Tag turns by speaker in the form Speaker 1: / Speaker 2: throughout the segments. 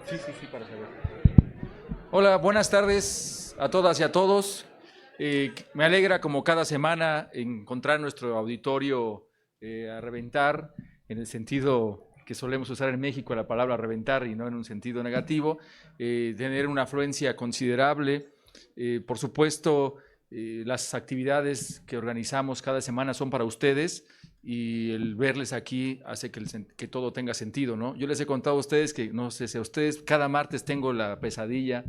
Speaker 1: Sí, sí, sí, para saber. Hola, buenas tardes a todas y a todos. Me alegra, como cada semana, encontrar nuestro auditorio a reventar, en el sentido que solemos usar en México la palabra reventar y no en un sentido negativo, tener una afluencia considerable. Por supuesto, las actividades que organizamos cada semana son para ustedes y el verles aquí hace que todo tenga sentido, ¿no? Yo les he contado a ustedes que, no sé si a ustedes, cada martes tengo la pesadilla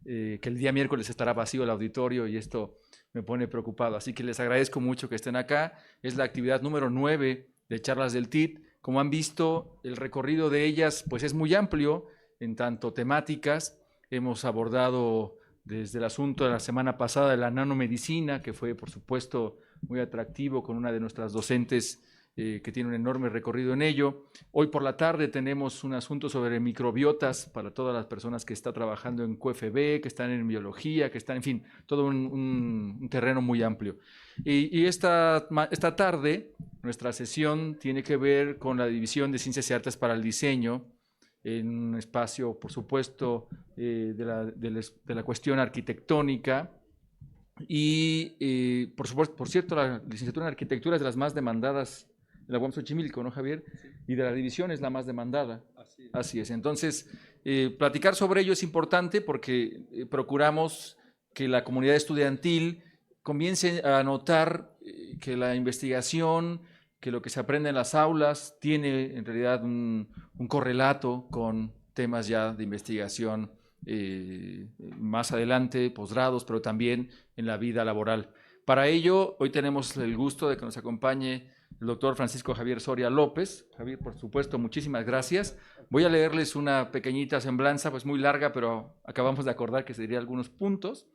Speaker 1: que el día miércoles estará vacío el auditorio y esto me pone preocupado. Así que les agradezco mucho que estén acá. Es la actividad número 9 de Charlas del TIT. Como han visto, el recorrido de ellas pues es muy amplio en tanto temáticas. Hemos abordado desde el asunto de la semana pasada de la nanomedicina, que fue por supuesto muy atractivo con una de nuestras docentes que tiene un enorme recorrido en ello. Hoy por la tarde tenemos un asunto sobre microbiotas para todas las personas que están trabajando en QFB, que están en biología, que están, en fin, todo un terreno muy amplio. Y esta tarde nuestra sesión tiene que ver con la División de Ciencias y Artes para el Diseño, en un espacio, por supuesto, de la cuestión arquitectónica. Y, por supuesto, por cierto, la licenciatura en arquitectura es de las más demandadas de la UAM Xochimilco, ¿no, Javier? Sí. Y de la división es la más demandada. Así es. Entonces, platicar sobre ello es importante porque procuramos que la comunidad estudiantil comience a notar que la investigación, que lo que se aprende en las aulas tiene en realidad un correlato con temas ya de investigación más adelante, posgrados, pero también en la vida laboral. Para ello, hoy tenemos el gusto de que nos acompañe el doctor Francisco Javier Soria López. Javier, por supuesto, muchísimas gracias. Voy a leerles una pequeñita semblanza, pues muy larga, pero acabamos de acordar que se diría algunos puntos.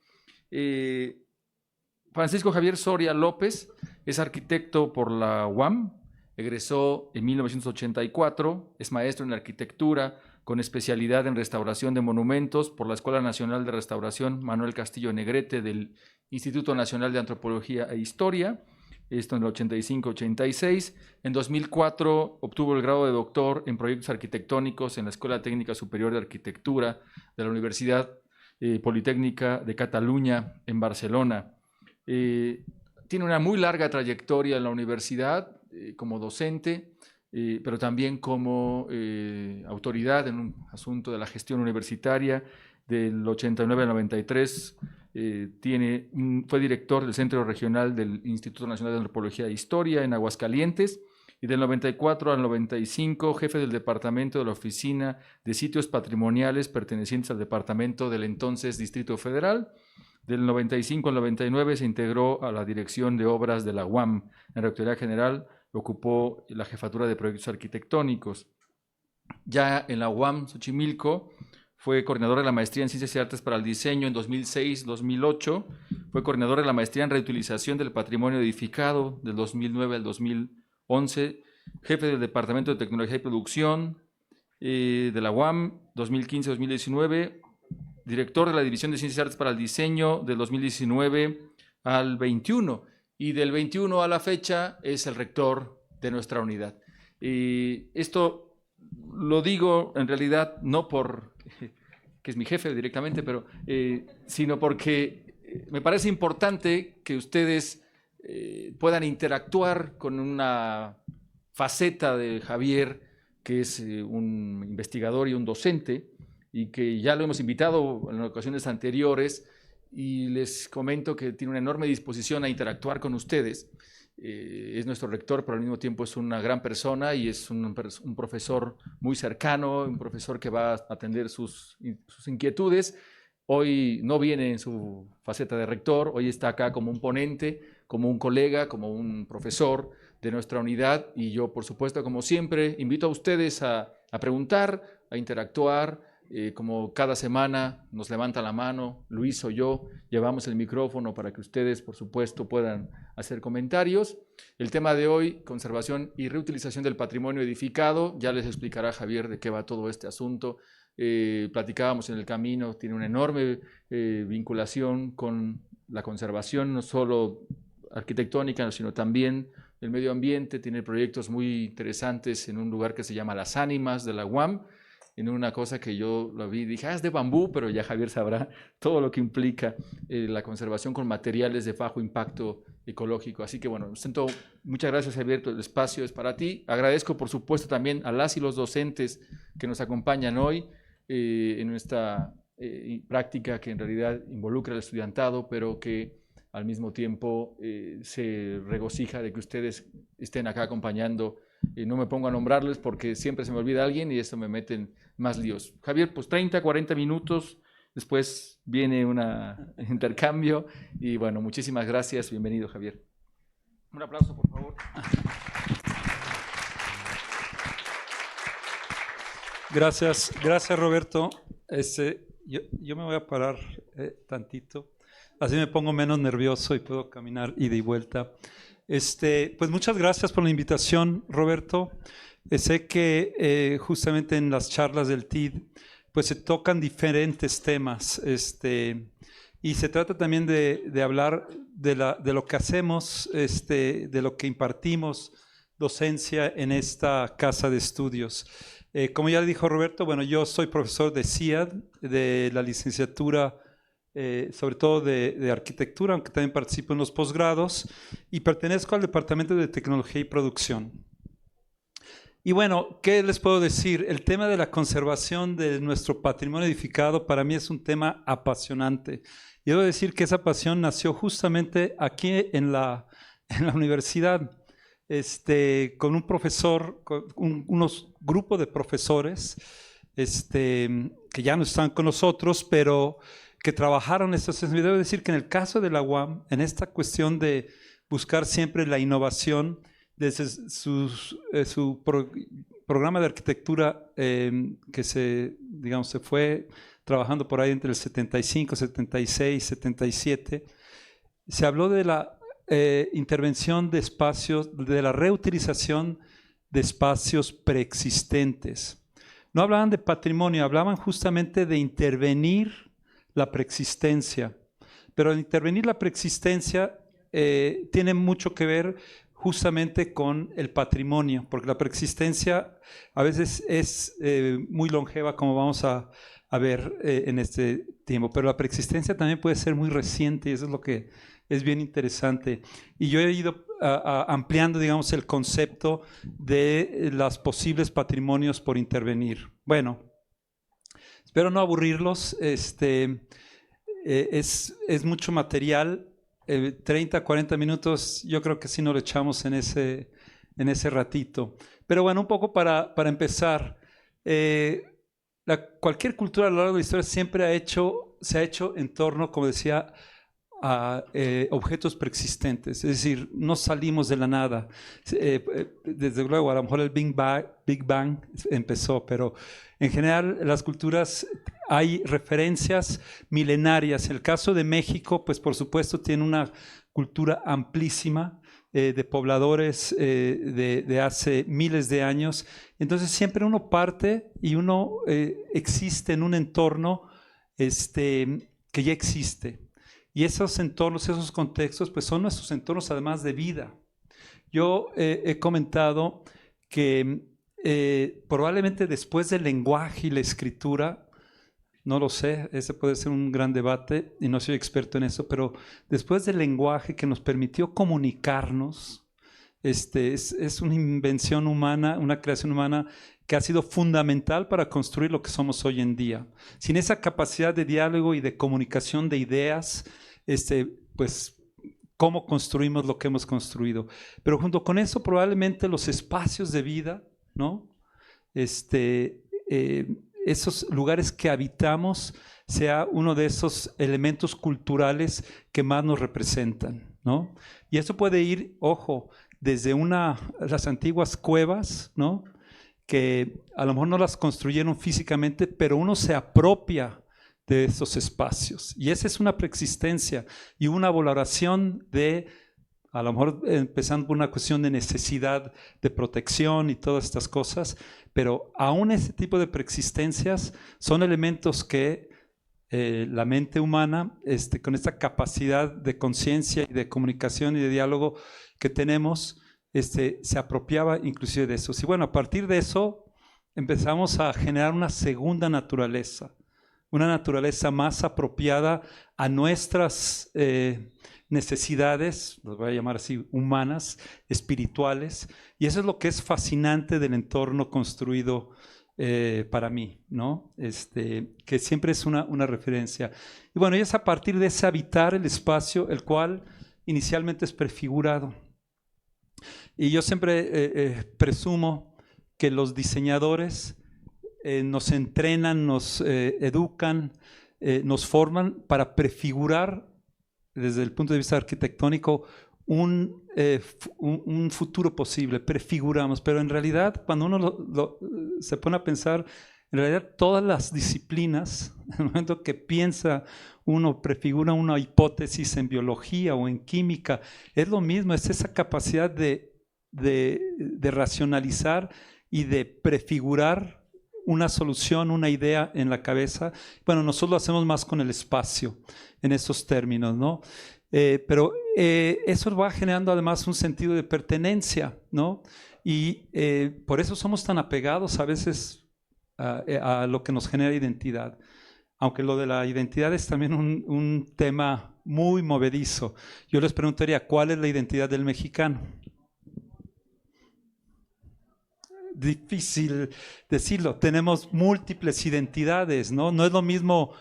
Speaker 1: Francisco Javier Soria López es arquitecto por la UAM, egresó en 1984, es maestro en arquitectura con especialidad en restauración de monumentos por la Escuela Nacional de Restauración Manuel Castillo Negrete del Instituto Nacional de Antropología e Historia, esto en el 85-86. En 2004 obtuvo el grado de doctor en proyectos arquitectónicos en la Escuela Técnica Superior de Arquitectura de la Universidad Politécnica de Cataluña en Barcelona. Tiene una muy larga trayectoria en la universidad como docente, pero también como autoridad en un asunto de la gestión universitaria. Del 89 al 93 fue director del Centro Regional del Instituto Nacional de Antropología e Historia en Aguascalientes, y del 94 al 95 jefe del departamento de la Oficina de Sitios Patrimoniales pertenecientes al departamento del entonces Distrito Federal. Del 95 al 99 se integró a la Dirección de Obras de la UAM. En Rectoría General ocupó la jefatura de proyectos arquitectónicos. Ya en la UAM Xochimilco fue coordinador de la maestría en Ciencias y Artes para el Diseño en 2006-2008. Fue coordinador de la maestría en reutilización del patrimonio edificado del 2009 al 2011. Jefe del Departamento de Tecnología y Producción de la UAM 2015-2019. Director de la División de Ciencias y Artes para el Diseño del 2019 al 21, y del 21 a la fecha es el rector de nuestra unidad. Esto lo digo en realidad no por que es mi jefe directamente, pero sino porque me parece importante que ustedes puedan interactuar con una faceta de Javier, que es un investigador y un docente, y que ya lo hemos invitado en ocasiones anteriores, y les comento que tiene una enorme disposición a interactuar con ustedes. Es nuestro rector, pero al mismo tiempo es una gran persona y es un profesor muy cercano, un profesor que va a atender sus inquietudes. Hoy no viene en su faceta de rector, hoy está acá como un ponente, como un colega, como un profesor de nuestra unidad, y yo, por supuesto, como siempre, invito a ustedes a preguntar, a interactuar. Como cada semana nos levanta la mano Luis o yo, llevamos el micrófono para que ustedes, por supuesto, puedan hacer comentarios. El tema de hoy, conservación y reutilización del patrimonio edificado. Ya les explicará Javier de qué va todo este asunto. Platicábamos en el camino, tiene una enorme vinculación con la conservación, no solo arquitectónica, sino también del medio ambiente. Tiene proyectos muy interesantes en un lugar que se llama Las Ánimas de la UAM, en una cosa que yo lo vi y dije, es de bambú, pero ya Javier sabrá todo lo que implica la conservación con materiales de bajo impacto ecológico. Así que bueno, muchas gracias, Javier, el espacio es para ti. Agradezco, por supuesto, también a las y los docentes que nos acompañan hoy en nuestra práctica, que en realidad involucra al estudiantado, pero que al mismo tiempo se regocija de que ustedes estén acá acompañando. No me pongo a nombrarles porque siempre se me olvida alguien y eso me mete en más líos. Javier, pues 30, 40 minutos después viene un intercambio y bueno, muchísimas gracias. Bienvenido, Javier. Un aplauso, por favor.
Speaker 2: Gracias Roberto. Yo me voy a parar tantito, así me pongo menos nervioso y puedo caminar ida y vuelta. Pues muchas gracias por la invitación, Roberto. Sé que justamente en las charlas del TID pues se tocan diferentes temas, y se trata también de hablar de lo que hacemos, de lo que impartimos docencia en esta casa de estudios. Como ya dijo Roberto, bueno, yo soy profesor de CIAD, de la licenciatura, sobre todo de arquitectura, aunque también participo en los posgrados, y pertenezco al Departamento de Tecnología y Producción. Y bueno, ¿qué les puedo decir? El tema de la conservación de nuestro patrimonio edificado para mí es un tema apasionante. Y debo decir que esa pasión nació justamente aquí en la universidad, con un profesor, con unos grupos de profesores que ya no están con nosotros, pero que trabajaron esto. Debo decir que en el caso de la UAM, en esta cuestión de buscar siempre la innovación, desde su programa de arquitectura que se fue trabajando por ahí entre el 75, 76, 77, se habló de la intervención de espacios, de la reutilización de espacios preexistentes. No hablaban de patrimonio, hablaban justamente de intervenir la preexistencia. Pero al intervenir la preexistencia tiene mucho que ver justamente con el patrimonio, porque la preexistencia a veces es muy longeva, como vamos a ver en este tiempo, pero la preexistencia también puede ser muy reciente y eso es lo que es bien interesante. Y yo he ido ampliando, digamos, el concepto de los posibles patrimonios por intervenir. Bueno, espero no aburrirlos, es mucho material. 30, 40 minutos, yo creo que sí nos lo echamos en ese ratito. Pero bueno, un poco para empezar, cualquier cultura a lo largo de la historia siempre se ha hecho en torno, como decía, a objetos preexistentes. Es decir, no salimos de la nada. Desde luego, a lo mejor el Big Bang empezó, pero en general las culturas hay referencias milenarias. El caso de México, pues por supuesto tiene una cultura amplísima de pobladores de hace miles de años. Entonces siempre uno parte y uno existe en un entorno que ya existe. Y esos entornos, esos contextos, pues son nuestros entornos además de vida. Yo he comentado que probablemente después del lenguaje y la escritura, no lo sé, ese puede ser un gran debate y no soy experto en eso, pero después del lenguaje que nos permitió comunicarnos, es una invención humana, una creación humana que ha sido fundamental para construir lo que somos hoy en día. Sin esa capacidad de diálogo y de comunicación de ideas, pues cómo construimos lo que hemos construido. Pero junto con eso probablemente los espacios de vida, ¿no? Esos lugares que habitamos sea uno de esos elementos culturales que más nos representan, ¿no? Y eso puede ir, ojo, desde las antiguas cuevas, ¿no? Que a lo mejor no las construyeron físicamente, pero uno se apropia de esos espacios. Y esa es una preexistencia y una valoración de, a lo mejor empezando por una cuestión de necesidad de protección y todas estas cosas, pero aún ese tipo de preexistencias son elementos que la mente humana, con esta capacidad de conciencia y de comunicación y de diálogo que tenemos, se apropiaba inclusive de eso. Y bueno, a partir de eso empezamos a generar una segunda naturaleza, una naturaleza más apropiada a nuestras necesidades, los voy a llamar así, humanas, espirituales, y eso es lo que es fascinante del entorno construido para mí, ¿no? Que siempre es una referencia. Y bueno, y es a partir de ese habitar el espacio, el cual inicialmente es prefigurado. Y yo siempre presumo que los diseñadores nos entrenan, nos educan nos forman para prefigurar, desde el punto de vista arquitectónico, un futuro posible, prefiguramos, pero en realidad cuando uno se pone a pensar, en realidad todas las disciplinas, en el momento que piensa uno, prefigura una hipótesis en biología o en química, es lo mismo, es esa capacidad de racionalizar y de prefigurar una solución, una idea en la cabeza. Bueno, nosotros lo hacemos más con el espacio, en esos términos, ¿no? Pero eso va generando además un sentido de pertenencia, ¿no? Y por eso somos tan apegados a veces a lo que nos genera identidad. Aunque lo de la identidad es también un tema muy movedizo. Yo les preguntaría, ¿cuál es la identidad del mexicano? Difícil decirlo. Tenemos múltiples identidades, ¿no? No es lo mismo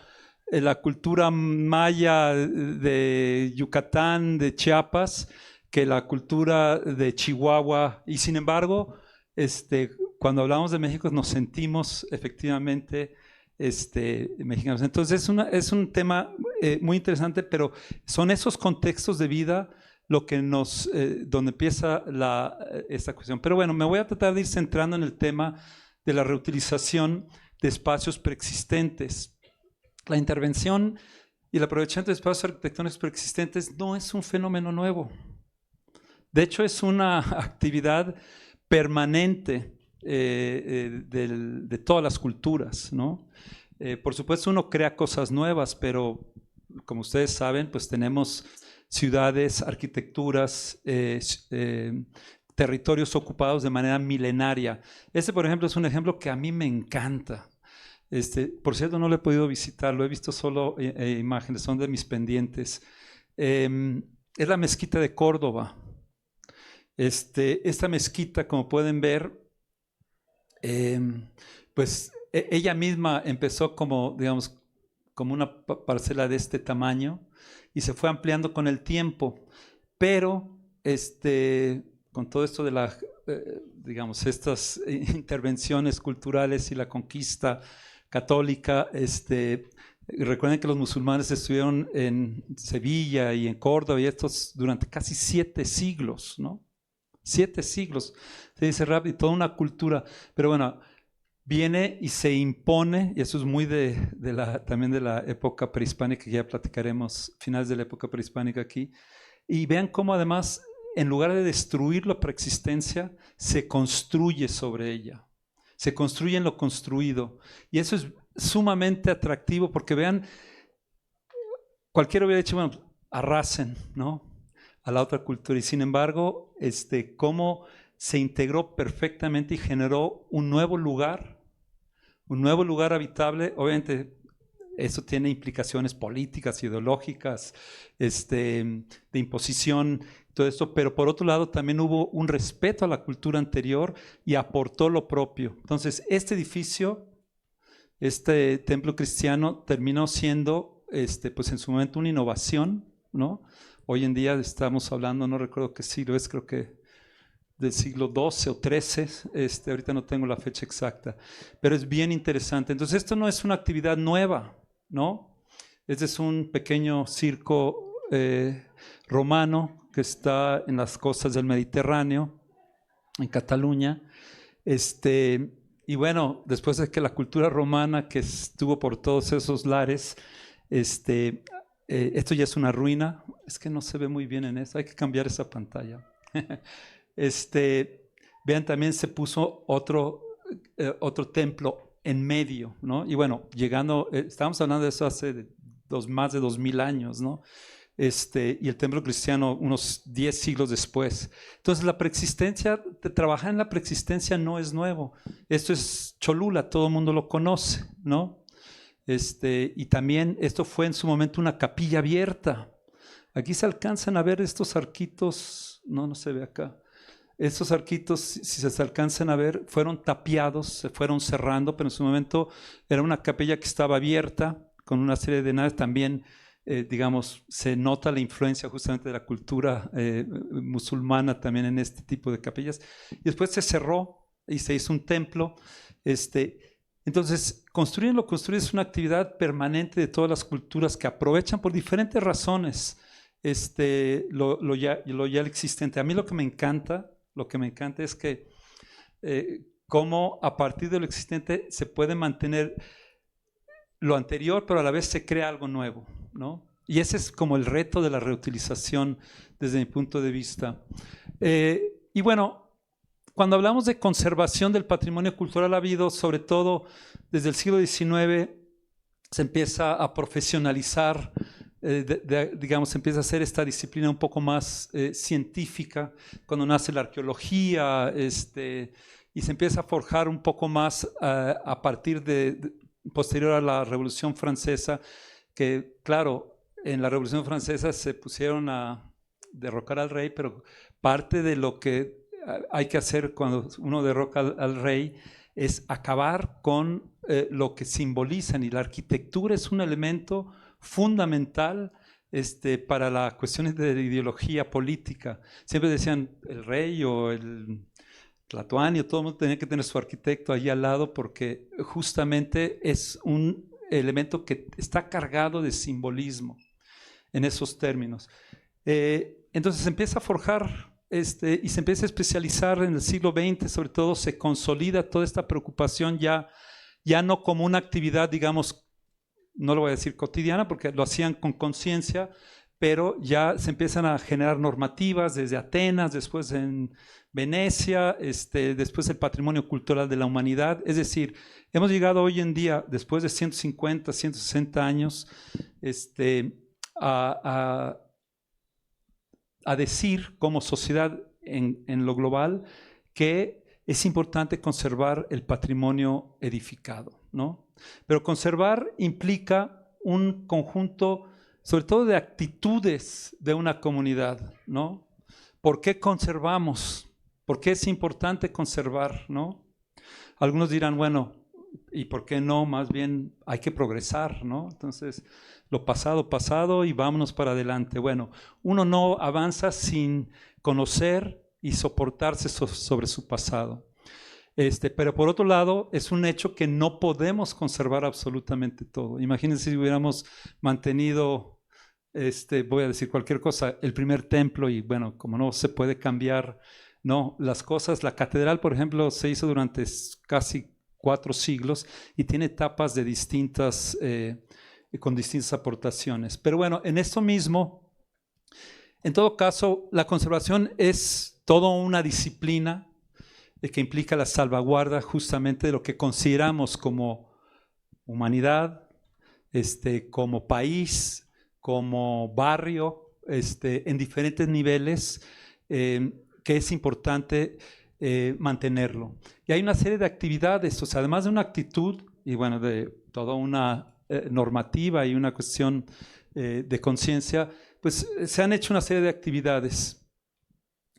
Speaker 2: la cultura maya de Yucatán, de Chiapas, que la cultura de Chihuahua. Y sin embargo, cuando hablamos de México nos sentimos efectivamente mexicanos. Entonces es un tema muy interesante, pero son esos contextos de vida lo que donde empieza esta cuestión. Pero bueno, me voy a tratar de ir centrando en el tema de la reutilización de espacios preexistentes. La intervención y el aprovechamiento de espacios arquitectónicos preexistentes no es un fenómeno nuevo. De hecho, es una actividad permanente de todas las culturas, ¿no? Por supuesto, uno crea cosas nuevas, pero como ustedes saben, pues tenemos ciudades, arquitecturas, territorios ocupados de manera milenaria. Por ejemplo, es un ejemplo que a mí me encanta. Por cierto, no lo he podido visitar, lo he visto solo imágenes, son de mis pendientes. Es la mezquita de Córdoba. Esta mezquita, como pueden ver, pues ella misma empezó como, digamos, como una parcela de este tamaño y se fue ampliando con el tiempo, pero con todo esto de digamos, estas intervenciones culturales y la conquista católica, recuerden que los musulmanes estuvieron en Sevilla y en Córdoba y estos durante casi 7 siglos, ¿no? 7 siglos, se dice rápido, y toda una cultura, pero bueno, viene y se impone, y eso es muy también de la época prehispánica, que ya platicaremos, finales de la época prehispánica aquí, y vean cómo además, en lugar de destruir la preexistencia, se construye sobre ella, se construye en lo construido, y eso es sumamente atractivo, porque vean, cualquiera hubiera dicho, bueno, arrasen, ¿no?, a la otra cultura, y sin embargo, cómo se integró perfectamente y generó un nuevo lugar habitable. Obviamente eso tiene implicaciones políticas, ideológicas, de imposición, todo esto, pero por otro lado también hubo un respeto a la cultura anterior y aportó lo propio. Entonces este edificio, este templo cristiano terminó siendo pues en su momento una innovación, ¿no? Hoy en día estamos hablando, no recuerdo qué siglo es, creo que del siglo XII o XIII, ahorita no tengo la fecha exacta, pero es bien interesante. Entonces esto no es una actividad nueva, ¿no? Este es un pequeño circo romano que está en las costas del Mediterráneo, en Cataluña, y bueno, después de que la cultura romana que estuvo por todos esos lares, esto ya es una ruina. Es que no se ve muy bien en eso, hay que cambiar esa pantalla. Vean, también se puso otro templo en medio, ¿no? Y bueno, llegando, estábamos hablando de eso hace más de 2000 años, ¿no? Y el templo cristiano unos 10 siglos después. Entonces la preexistencia, trabajar en la preexistencia no es nuevo. Esto es Cholula, todo el mundo lo conoce, ¿no? Y también esto fue en su momento una capilla abierta. Aquí se alcanzan a ver estos arquitos, no se ve acá. Estos arquitos, si se alcanzan a ver, fueron tapiados, se fueron cerrando, pero en su momento era una capilla que estaba abierta con una serie de naves. También, digamos, se nota la influencia justamente de la cultura musulmana también en este tipo de capillas. Y después se cerró y se hizo un templo. Entonces, construir lo construir es una actividad permanente de todas las culturas que aprovechan por diferentes razones lo ya existente. A mí lo que me encanta es que cómo a partir de lo existente se puede mantener lo anterior, pero a la vez se crea algo nuevo, ¿no? Y ese es como el reto de la reutilización desde mi punto de vista. Y bueno, cuando hablamos de conservación del patrimonio cultural ha habido, sobre todo desde el siglo XIX, se empieza a profesionalizar, digamos, empieza a ser esta disciplina un poco más científica, cuando nace la arqueología, y se empieza a forjar un poco más a partir posterior a la Revolución Francesa, que claro, en la Revolución Francesa se pusieron a derrocar al rey, pero parte de lo que hay que hacer cuando uno derroca al rey es acabar con lo que simbolizan, y la arquitectura es un elemento fundamental para las cuestiones de ideología política. Siempre decían el rey o el Tlatoani, todo el mundo tenía que tener su arquitecto ahí al lado, porque justamente es un elemento que está cargado de simbolismo en esos términos. Entonces se empieza a forjar y se empieza a especializar en el siglo XX, sobre todo se consolida toda esta preocupación ya no como una actividad, digamos, no lo voy a decir cotidiana, porque lo hacían con conciencia, pero ya se empiezan a generar normativas desde Atenas, después en Venecia, después el patrimonio cultural de la humanidad. Es decir, hemos llegado hoy en día, después de 150, 160 años, a decir como sociedad en lo global que es importante conservar el patrimonio edificado, ¿no? Pero conservar implica un conjunto, sobre todo de actitudes de una comunidad, ¿no? ¿Por qué conservamos? ¿Por qué es importante conservar, ¿no? Algunos dirán, bueno, ¿y por qué no? Más bien hay que progresar, ¿no? Entonces, lo pasado, pasado y vámonos para adelante. Bueno, uno no avanza sin conocer y soportarse sobre su pasado. Pero por otro lado, es un hecho que no podemos conservar absolutamente todo. Imagínense si hubiéramos mantenido, voy a decir cualquier cosa, el primer templo, y bueno, como no se puede cambiar, no, las cosas. La catedral, por ejemplo, se hizo durante casi 4 siglos y tiene etapas de distintas, con distintas aportaciones. Pero bueno, en esto mismo, en todo caso, la conservación es toda una disciplina que implica la salvaguarda justamente de lo que consideramos como humanidad, como país, como barrio, en diferentes niveles, que es importante mantenerlo. Y hay una serie de actividades, o sea, además de una actitud y bueno, de toda una normativa y una cuestión de conciencia, pues se han hecho una serie de actividades.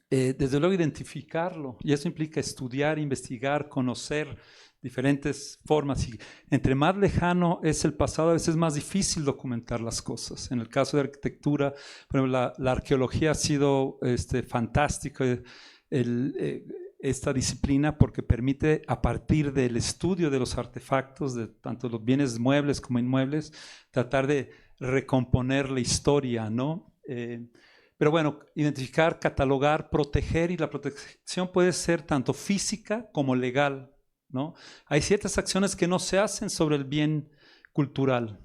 Speaker 2: Desde luego identificarlo, y eso implica estudiar, investigar, conocer diferentes formas, y entre más lejano es el pasado, a veces es más difícil documentar las cosas. En el caso de arquitectura, por ejemplo, la arqueología ha sido fantástica, esta disciplina, porque permite, a partir del estudio de los artefactos, de tanto los bienes muebles como inmuebles, tratar de recomponer la historia, ¿no? Pero bueno, identificar, catalogar, proteger, y la protección puede ser tanto física como legal, ¿no? Hay ciertas acciones que no se hacen sobre el bien cultural,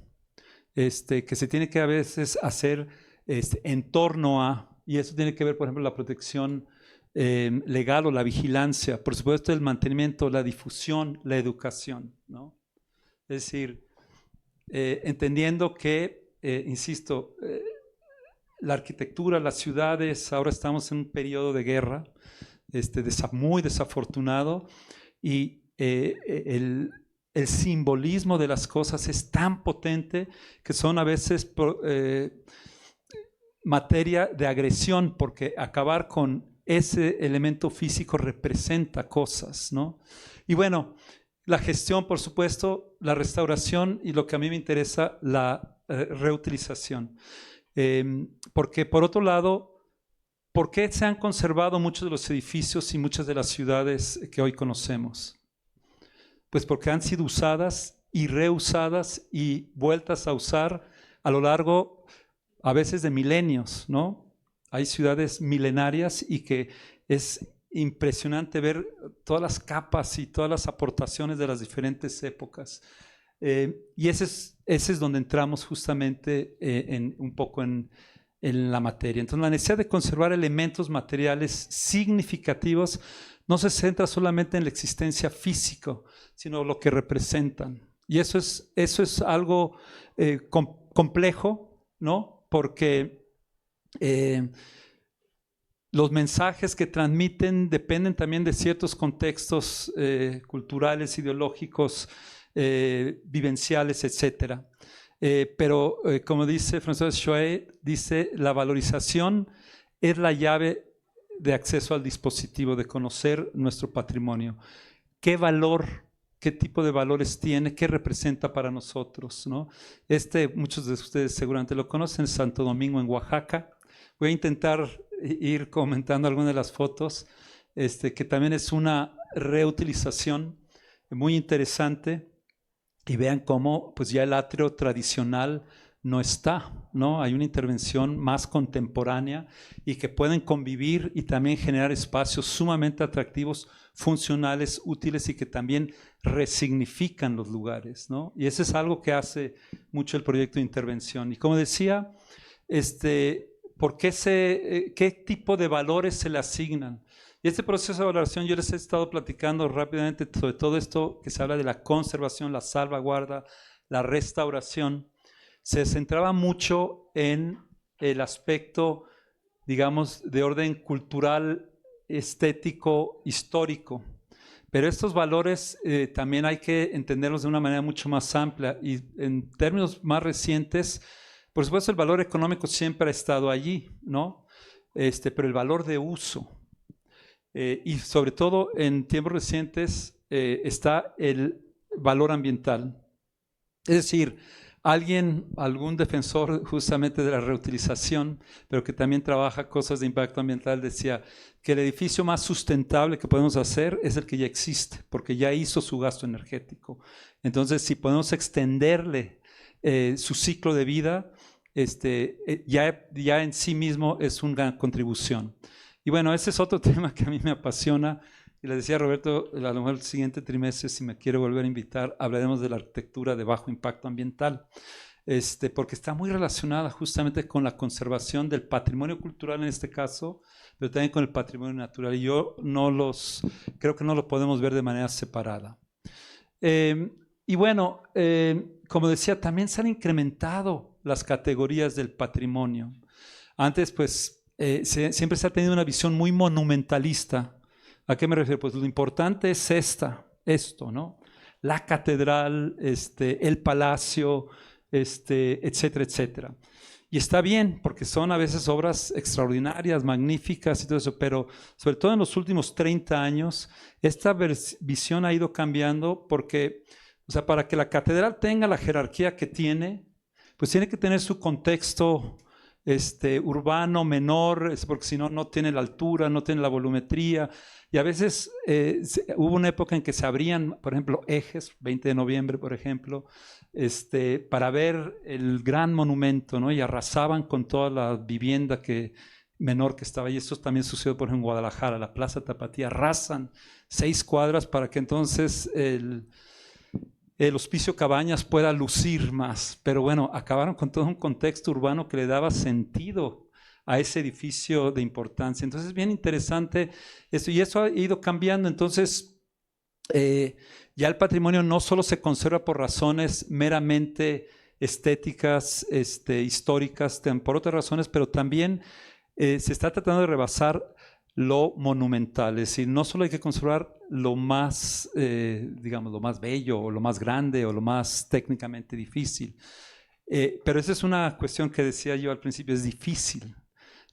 Speaker 2: que se tiene que a veces hacer en torno a, y eso tiene que ver, por ejemplo, la protección legal o la vigilancia, por supuesto el mantenimiento, la difusión, la educación, ¿no? Es decir, entendiendo que, insisto, la arquitectura, las ciudades, ahora estamos en un periodo de guerra muy desafortunado, y el simbolismo de las cosas es tan potente que son a veces materia de agresión, porque acabar con ese elemento físico representa cosas, ¿no? Y bueno, la gestión, por supuesto, la restauración, y lo que a mí me interesa, la reutilización. Porque por otro lado, ¿por qué se han conservado muchos de los edificios y muchas de las ciudades que hoy conocemos? Pues porque han sido usadas y reusadas y vueltas a usar a lo largo, a veces, de milenios, ¿no? Hay ciudades milenarias y que es impresionante ver todas las capas y todas las aportaciones de las diferentes épocas. Y ese es donde entramos justamente un poco en la materia. Entonces, la necesidad de conservar elementos materiales significativos no se centra solamente en la existencia física, sino lo que representan. Y eso es algo complejo, ¿no? Porque los mensajes que transmiten dependen también de ciertos contextos culturales, ideológicos, vivenciales, etcétera. Pero como dice François Choët, dice, la valorización es la llave de acceso al dispositivo, de conocer nuestro patrimonio. ¿Qué valor, qué tipo de valores tiene, qué representa para nosotros, ¿no? Muchos de ustedes seguramente lo conocen, Santo Domingo en Oaxaca. Voy a intentar ir comentando algunas de las fotos, que también es una reutilización muy interesante. Y vean cómo pues ya el atrio tradicional no está, ¿no? Hay una intervención más contemporánea y que pueden convivir y también generar espacios sumamente atractivos, funcionales, útiles y que también resignifican los lugares, ¿no? Y eso es algo que hace mucho el proyecto de intervención. Y como decía, ¿qué tipo de valores se le asignan? Y este proceso de valoración yo les he estado platicando rápidamente sobre todo esto que se habla de la conservación, la salvaguarda, la restauración. Se centraba mucho en el aspecto, digamos, de orden cultural, estético, histórico. Pero estos valores también hay que entenderlos de una manera mucho más amplia y en términos más recientes, por supuesto el valor económico siempre ha estado allí, ¿no? Pero el valor de uso. Y sobre todo en tiempos recientes está el valor ambiental. Es decir, algún defensor justamente de la reutilización, pero que también trabaja cosas de impacto ambiental, decía que el edificio más sustentable que podemos hacer es el que ya existe, porque ya hizo su gasto energético. Entonces, si podemos extenderle su ciclo de vida, ya en sí mismo es una contribución. Y bueno, ese es otro tema que a mí me apasiona. Y le decía a Roberto, a lo mejor el siguiente trimestre, si me quiere volver a invitar, hablaremos de la arquitectura de bajo impacto ambiental, porque está muy relacionada justamente con la conservación del patrimonio cultural en este caso, pero también con el patrimonio natural. Y yo creo que no lo podemos ver de manera separada. Y bueno, como decía, también se han incrementado las categorías del patrimonio. Antes, pues, siempre se ha tenido una visión muy monumentalista. ¿A qué me refiero? Pues lo importante es esto, ¿no? La catedral, el palacio, etcétera, etcétera. Y está bien, porque son a veces obras extraordinarias, magníficas y todo eso, pero sobre todo en los últimos 30 años, esta visión ha ido cambiando porque, o sea, para que la catedral tenga la jerarquía que tiene, pues tiene que tener su contexto urbano menor, porque si no, no tiene la altura, no tiene la volumetría. Y a veces hubo una época en que se abrían, por ejemplo, ejes, 20 de noviembre, por ejemplo, para ver el gran monumento, ¿no? Y arrasaban con toda la vivienda menor que estaba ahí. Esto también sucedió, por ejemplo, en Guadalajara, la Plaza Tapatía, arrasan 6 cuadras para que entonces el Hospicio Cabañas pueda lucir más, pero bueno, acabaron con todo un contexto urbano que le daba sentido a ese edificio de importancia. Entonces es bien interesante esto, y eso ha ido cambiando. Entonces ya el patrimonio no solo se conserva por razones meramente estéticas, históricas, por otras razones, pero también se está tratando de rebasar lo monumental, es decir, no solo hay que conservar lo más, digamos, lo más bello o lo más grande o lo más técnicamente difícil, pero esa es una cuestión que decía yo al principio, es difícil,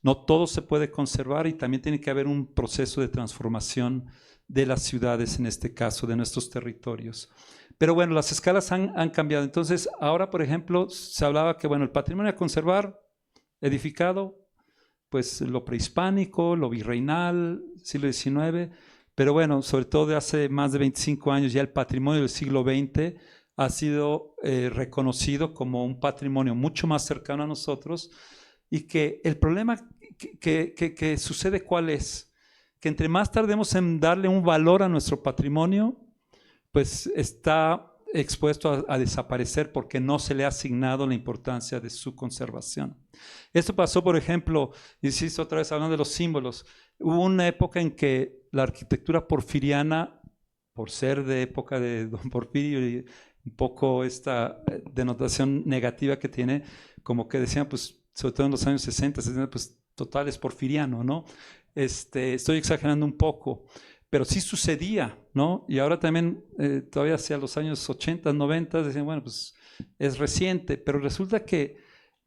Speaker 2: no todo se puede conservar y también tiene que haber un proceso de transformación de las ciudades, en este caso, de nuestros territorios. Pero bueno, las escalas han cambiado. Entonces, ahora, por ejemplo, se hablaba que, bueno, el patrimonio a conservar, edificado, pues lo prehispánico, lo virreinal, siglo XIX, pero bueno, sobre todo de hace más de 25 años ya el patrimonio del siglo XX ha sido reconocido como un patrimonio mucho más cercano a nosotros, y que el problema que sucede, ¿cuál es? Que entre más tardemos en darle un valor a nuestro patrimonio, pues está expuesto a desaparecer porque no se le ha asignado la importancia de su conservación. Esto pasó, por ejemplo, insisto otra vez hablando de los símbolos, hubo una época en que la arquitectura porfiriana, por ser de época de Don Porfirio y un poco esta denotación negativa que tiene, como que decían, pues, sobre todo en los años 60, 70, pues total es porfiriano, ¿no? Estoy exagerando un poco, pero sí sucedía, ¿no? Y ahora también, todavía hacia los años 80, 90, decían, bueno, pues es reciente, pero resulta que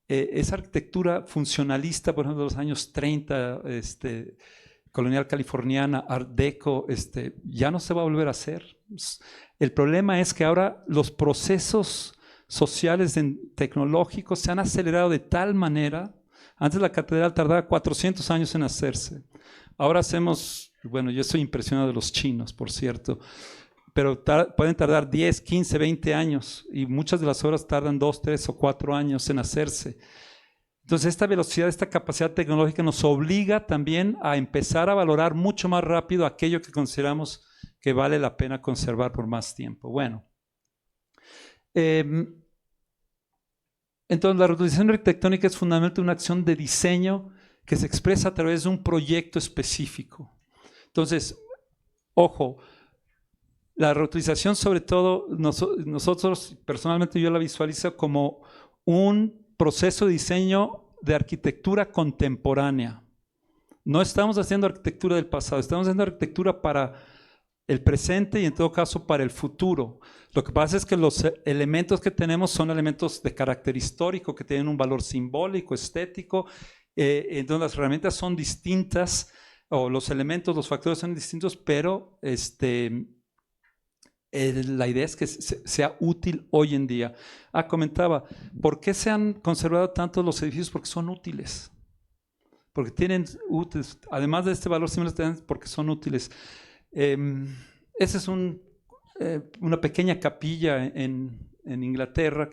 Speaker 2: esa arquitectura funcionalista, por ejemplo, de los años 30, colonial californiana, Art Deco, ya no se va a volver a hacer. El problema es que ahora los procesos sociales tecnológicos se han acelerado de tal manera. Antes la catedral tardaba 400 años en hacerse. Ahora hacemos, bueno, yo estoy impresionado de los chinos, por cierto, pero pueden tardar 10, 15, 20 años y muchas de las obras tardan 2, 3 o 4 años en hacerse. Entonces esta velocidad, esta capacidad tecnológica nos obliga también a empezar a valorar mucho más rápido aquello que consideramos que vale la pena conservar por más tiempo. Bueno, entonces la reutilización arquitectónica es fundamentalmente una acción de diseño que se expresa a través de un proyecto específico. Entonces, ojo, la reutilización sobre todo, nosotros personalmente yo la visualizo como un proceso de diseño de arquitectura contemporánea. No estamos haciendo arquitectura del pasado, estamos haciendo arquitectura para el presente y en todo caso para el futuro. Lo que pasa es que los elementos que tenemos son elementos de carácter histórico, que tienen un valor simbólico, estético, entonces las herramientas son distintas, o los elementos, los factores son distintos, pero la idea es que sea útil hoy en día. Comentaba, ¿por qué se han conservado tanto los edificios? Porque son útiles. Porque tienen útiles, además de este valor simbólico, porque son útiles. Esa es una pequeña capilla en Inglaterra,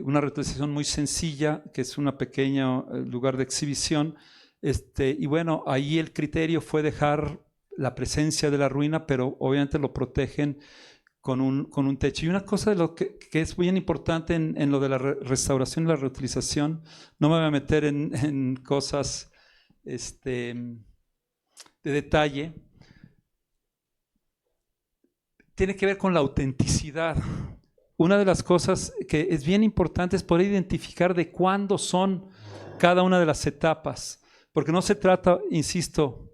Speaker 2: una reutilización muy sencilla, que es una pequeña lugar de exhibición. Y bueno, ahí el criterio fue dejar la presencia de la ruina, pero obviamente lo protegen con un techo. Y una cosa de lo que es bien importante en lo de la restauración y la reutilización, no me voy a meter en cosas de detalle, tiene que ver con la autenticidad. Una de las cosas que es bien importante es poder identificar de cuándo son cada una de las etapas, porque no se trata, insisto,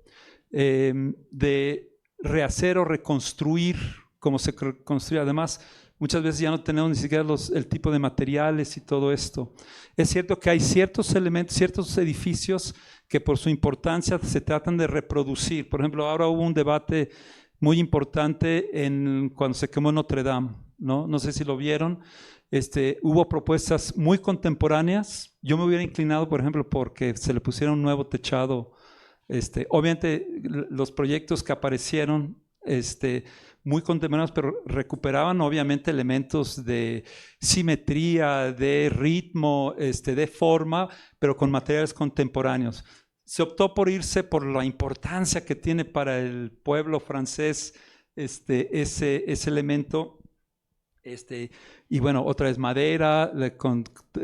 Speaker 2: de rehacer o reconstruir como se construye. Además, muchas veces ya no tenemos ni siquiera el tipo de materiales y todo esto. Es cierto que hay ciertos elementos, ciertos edificios que por su importancia se tratan de reproducir. Por ejemplo, ahora hubo un debate muy importante cuando se quemó Notre Dame, ¿no? No sé si lo vieron. Hubo propuestas muy contemporáneas. Yo me hubiera inclinado, por ejemplo, porque se le pusiera un nuevo techado. Obviamente los proyectos que aparecieron muy contemporáneos, pero recuperaban obviamente elementos de simetría, de ritmo, de forma, pero con materiales contemporáneos. Se optó por irse por la importancia que tiene para el pueblo francés ese elemento. Y bueno, otra vez madera, con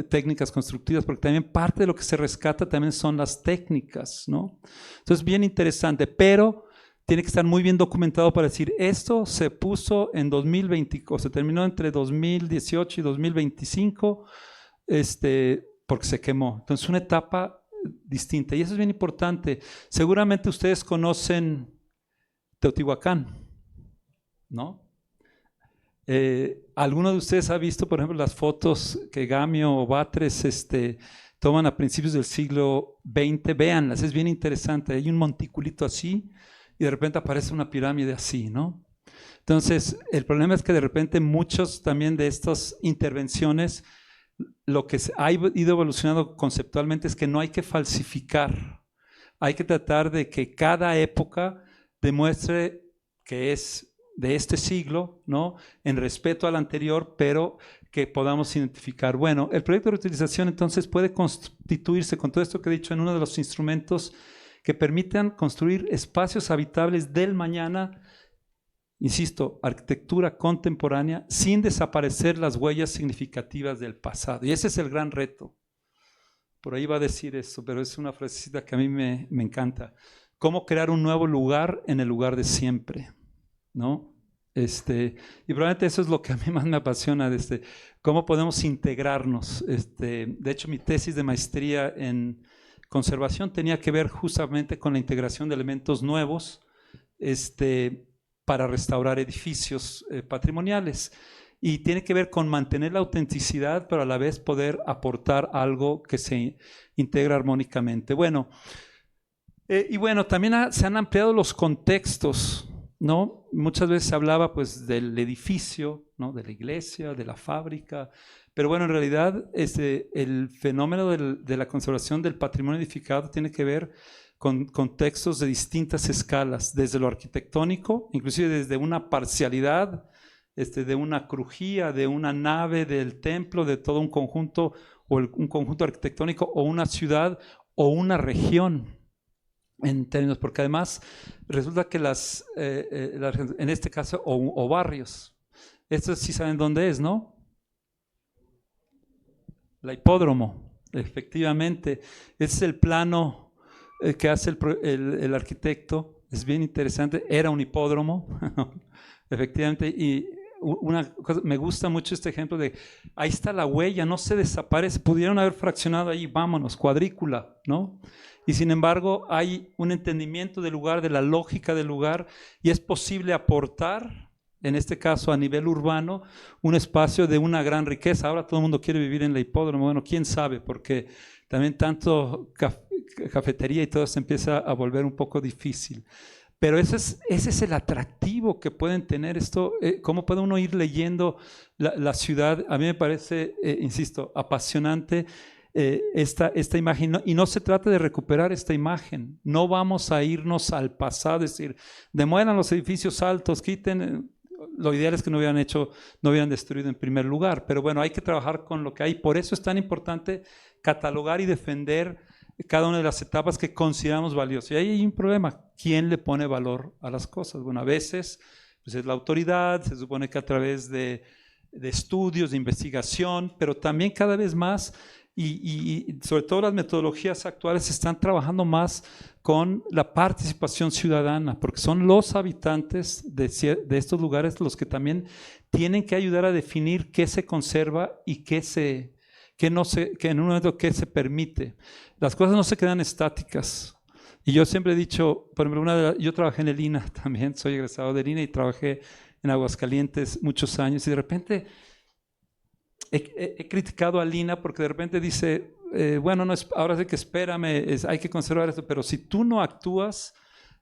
Speaker 2: técnicas constructivas, porque también parte de lo que se rescata también son las técnicas, ¿no? Entonces, bien interesante, pero tiene que estar muy bien documentado para decir, esto se puso en 2020, o se terminó entre 2018 y 2025, porque se quemó. Entonces, una etapa distinta, y eso es bien importante. Seguramente ustedes conocen Teotihuacán, ¿no? ¿Alguno de ustedes ha visto, por ejemplo, las fotos que Gamio o Batres toman a principios del siglo XX? Véanlas, es bien interesante. Hay un monticulito así y de repente aparece una pirámide así, ¿no? Entonces, el problema es que de repente muchos también de estas intervenciones, lo que ha ido evolucionando conceptualmente es que no hay que falsificar. Hay que tratar de que cada época demuestre que es de este siglo, ¿no? En respeto al anterior, pero que podamos identificar. Bueno, el proyecto de reutilización entonces puede constituirse, con todo esto que he dicho, en uno de los instrumentos que permitan construir espacios habitables del mañana, insisto, arquitectura contemporánea, sin desaparecer las huellas significativas del pasado. Y ese es el gran reto. Por ahí va a decir eso, pero es una frasecita que a mí me encanta. ¿Cómo crear un nuevo lugar en el lugar de siempre? ¿No? Y probablemente eso es lo que a mí más me apasiona, cómo podemos integrarnos. De hecho, mi tesis de maestría en conservación tenía que ver justamente con la integración de elementos nuevos para restaurar edificios patrimoniales. Y tiene que ver con mantener la autenticidad, pero a la vez poder aportar algo que se integra armónicamente. Bueno, y bueno, también se han ampliado los contextos, ¿no? Muchas veces se hablaba pues del edificio, ¿no? De la iglesia, de la fábrica, pero bueno, en realidad el fenómeno de la conservación del patrimonio edificado tiene que ver con contextos de distintas escalas, desde lo arquitectónico, inclusive desde una parcialidad, de una crujía, de una nave del templo, de todo un conjunto, o un conjunto arquitectónico, o una ciudad, o una región, en términos, porque además resulta que en este caso, o barrios, estos sí saben dónde es, ¿no? La Hipódromo, efectivamente, ese es el plano que hace el arquitecto, es bien interesante, era un hipódromo, efectivamente, y una cosa, me gusta mucho este ejemplo de, ahí está la huella, no se desaparece, pudieron haber fraccionado ahí, vámonos, cuadrícula, ¿no? Y sin embargo hay un entendimiento del lugar, de la lógica del lugar, y es posible aportar, en este caso a nivel urbano, un espacio de una gran riqueza. Ahora todo el mundo quiere vivir en la Hipódromo, bueno, quién sabe, porque también tanto cafetería y todo se empieza a volver un poco difícil. Pero ese es el atractivo que pueden tener esto, cómo puede uno ir leyendo la ciudad. A mí me parece, insisto, apasionante esta imagen, y no se trata de recuperar esta imagen, no vamos a irnos al pasado, es decir, demuelan los edificios altos, quiten, lo ideal es que no hubieran destruido en primer lugar, pero bueno, hay que trabajar con lo que hay. Por eso es tan importante catalogar y defender cada una de las etapas que consideramos valiosas. Y ahí hay un problema, ¿quién le pone valor a las cosas? Bueno, a veces pues es la autoridad, se supone que a través de estudios, de investigación, pero también cada vez más, y sobre todo las metodologías actuales están trabajando más con la participación ciudadana, porque son los habitantes de estos lugares los que también tienen que ayudar a definir qué se conserva y qué en un momento qué se permite. Las cosas no se quedan estáticas. Y yo siempre he dicho, por ejemplo, yo trabajé en el INAH también, soy egresado del INAH y trabajé en Aguascalientes muchos años, y de repente he criticado al INAH porque de repente dice, bueno, no, ahora sí que espérame, hay que conservar esto, pero si tú no actúas,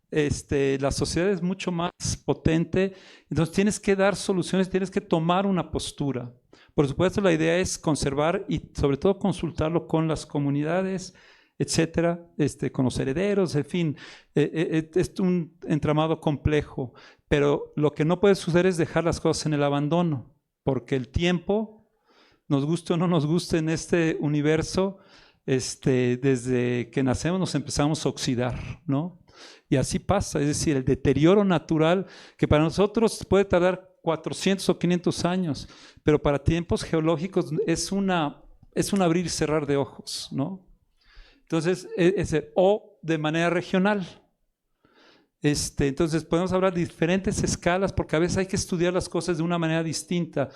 Speaker 2: la sociedad es mucho más potente, entonces tienes que dar soluciones, tienes que tomar una postura. Por supuesto, la idea es conservar y sobre todo consultarlo con las comunidades, etcétera, con los herederos, en fin, es un entramado complejo, pero lo que no puede suceder es dejar las cosas en el abandono, porque el tiempo, nos guste o no nos guste en este universo, desde que nacemos nos empezamos a oxidar, ¿no? Y así pasa, es decir, el deterioro natural que para nosotros puede tardar 400 o 500 años, pero para tiempos geológicos es un abrir y cerrar de ojos, ¿no? Entonces, o de manera regional. Entonces podemos hablar de diferentes escalas porque a veces hay que estudiar las cosas de una manera distinta.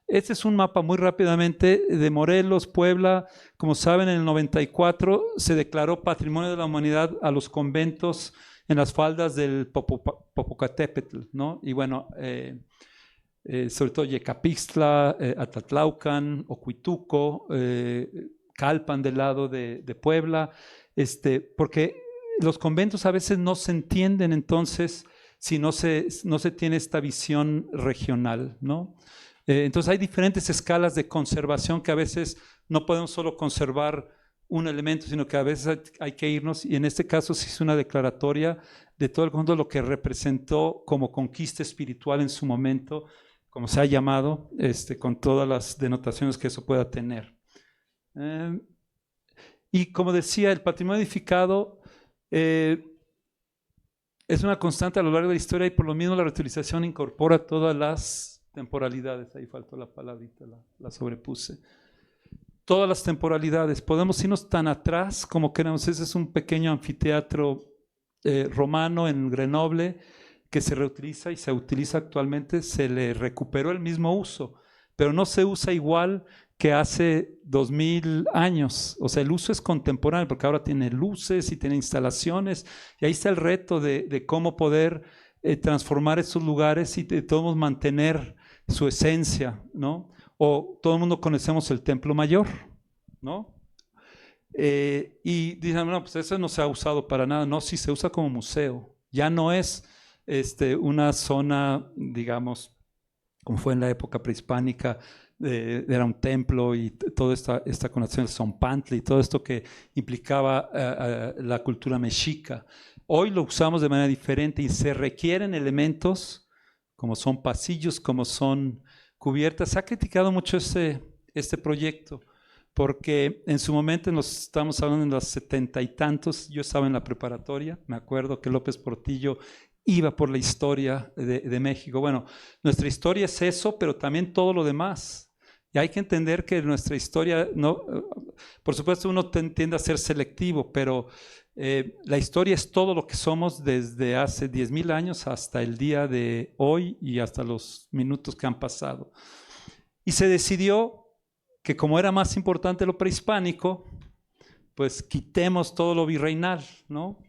Speaker 2: Este es un mapa muy rápidamente de Morelos, Puebla. Como saben, en el 94 se declaró Patrimonio de la Humanidad a los conventos en las faldas del Popocatépetl, ¿no? Y bueno, sobre todo Yecapixtla, Atatlaucan, Ocuituco, Calpan del lado de Puebla, porque los conventos a veces no se entienden entonces si no se tiene esta visión regional, ¿no? Entonces hay diferentes escalas de conservación que a veces no podemos solo conservar un elemento, sino que a veces hay que irnos, y en este caso se hizo una declaratoria de todo el conjunto, lo que representó como conquista espiritual en su momento, como se ha llamado, con todas las denotaciones que eso pueda tener. Y como decía, el patrimonio edificado es una constante a lo largo de la historia y por lo mismo la reutilización incorpora todas las temporalidades. Ahí faltó la palabrita, la sobrepuse. Todas las temporalidades. Podemos irnos tan atrás como queramos. Ese es un pequeño anfiteatro romano en Grenoble que se reutiliza y se utiliza actualmente. Se le recuperó el mismo uso, pero no se usa igual que hace 2000 años. O sea, el uso es contemporáneo porque ahora tiene luces y tiene instalaciones y ahí está el reto de cómo poder transformar esos lugares y de todos mantener su esencia, ¿no? O todo el mundo conocemos el Templo Mayor, ¿no? Y dicen, no, pues eso no se ha usado para nada. No, sí se usa como museo. Ya no es una zona, digamos, como fue en la época prehispánica, era un templo y toda esta conexión de Zompantli y todo esto que implicaba la cultura mexica. Hoy lo usamos de manera diferente y se requieren elementos como son pasillos, como son cubiertas. Se ha criticado mucho este proyecto porque en su momento, estamos hablando en los 70 y tantos, yo estaba en la preparatoria, me acuerdo que López Portillo iba por la historia de México. Bueno, nuestra historia es eso, pero también todo lo demás. Y hay que entender que nuestra historia, no, por supuesto uno tiende a ser selectivo, pero la historia es todo lo que somos desde hace 10,000 años hasta el día de hoy y hasta los minutos que han pasado. Y se decidió que como era más importante lo prehispánico, pues quitemos todo lo virreinal, ¿no?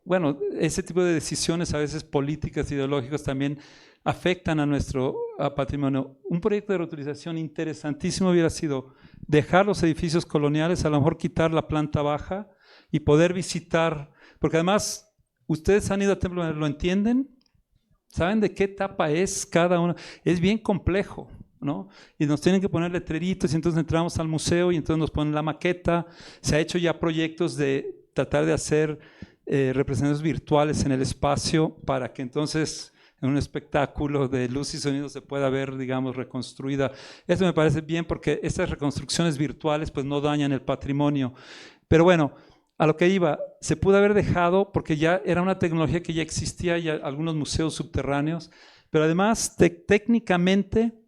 Speaker 2: Bueno, ese tipo de decisiones a veces políticas, ideológicas también afectan a nuestro patrimonio. Un proyecto de reutilización interesantísimo hubiera sido dejar los edificios coloniales, a lo mejor quitar la planta baja y poder visitar, porque además, ustedes han ido a Templo Mayor, ¿lo entienden? ¿Saben de qué etapa es cada uno? Es bien complejo, ¿no? Y nos tienen que poner letreritos y entonces entramos al museo y entonces nos ponen la maqueta. Se ha hecho ya proyectos de tratar de hacer representaciones virtuales en el espacio para que entonces en un espectáculo de luz y sonido se pueda ver, digamos, reconstruida. Eso me parece bien porque estas reconstrucciones virtuales pues no dañan el patrimonio. Pero bueno, a lo que iba, se pudo haber dejado porque ya era una tecnología que ya existía, ya algunos museos subterráneos, pero además técnicamente,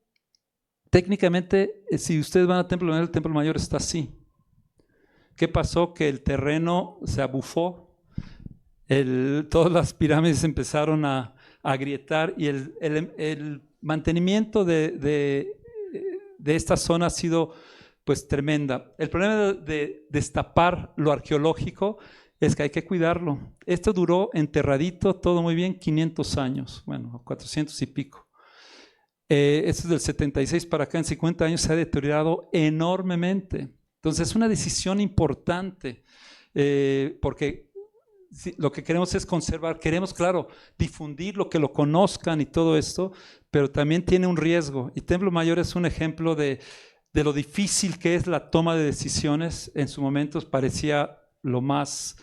Speaker 2: si ustedes van al Templo Mayor, el Templo Mayor está así. ¿Qué pasó? Que el terreno se abufó, todas las pirámides empezaron a agrietar y el mantenimiento de esta zona ha sido pues tremenda. El problema de destapar lo arqueológico es que hay que cuidarlo. Esto duró enterradito, todo muy bien, 500 años, bueno, 400 y pico. Esto es del 76 para acá, en 50 años se ha deteriorado enormemente. Entonces es una decisión importante porque lo que queremos es conservar, queremos, claro, difundir lo que lo conozcan y todo esto, pero también tiene un riesgo. Y Templo Mayor es un ejemplo de lo difícil que es la toma de decisiones. En su momento parecía lo más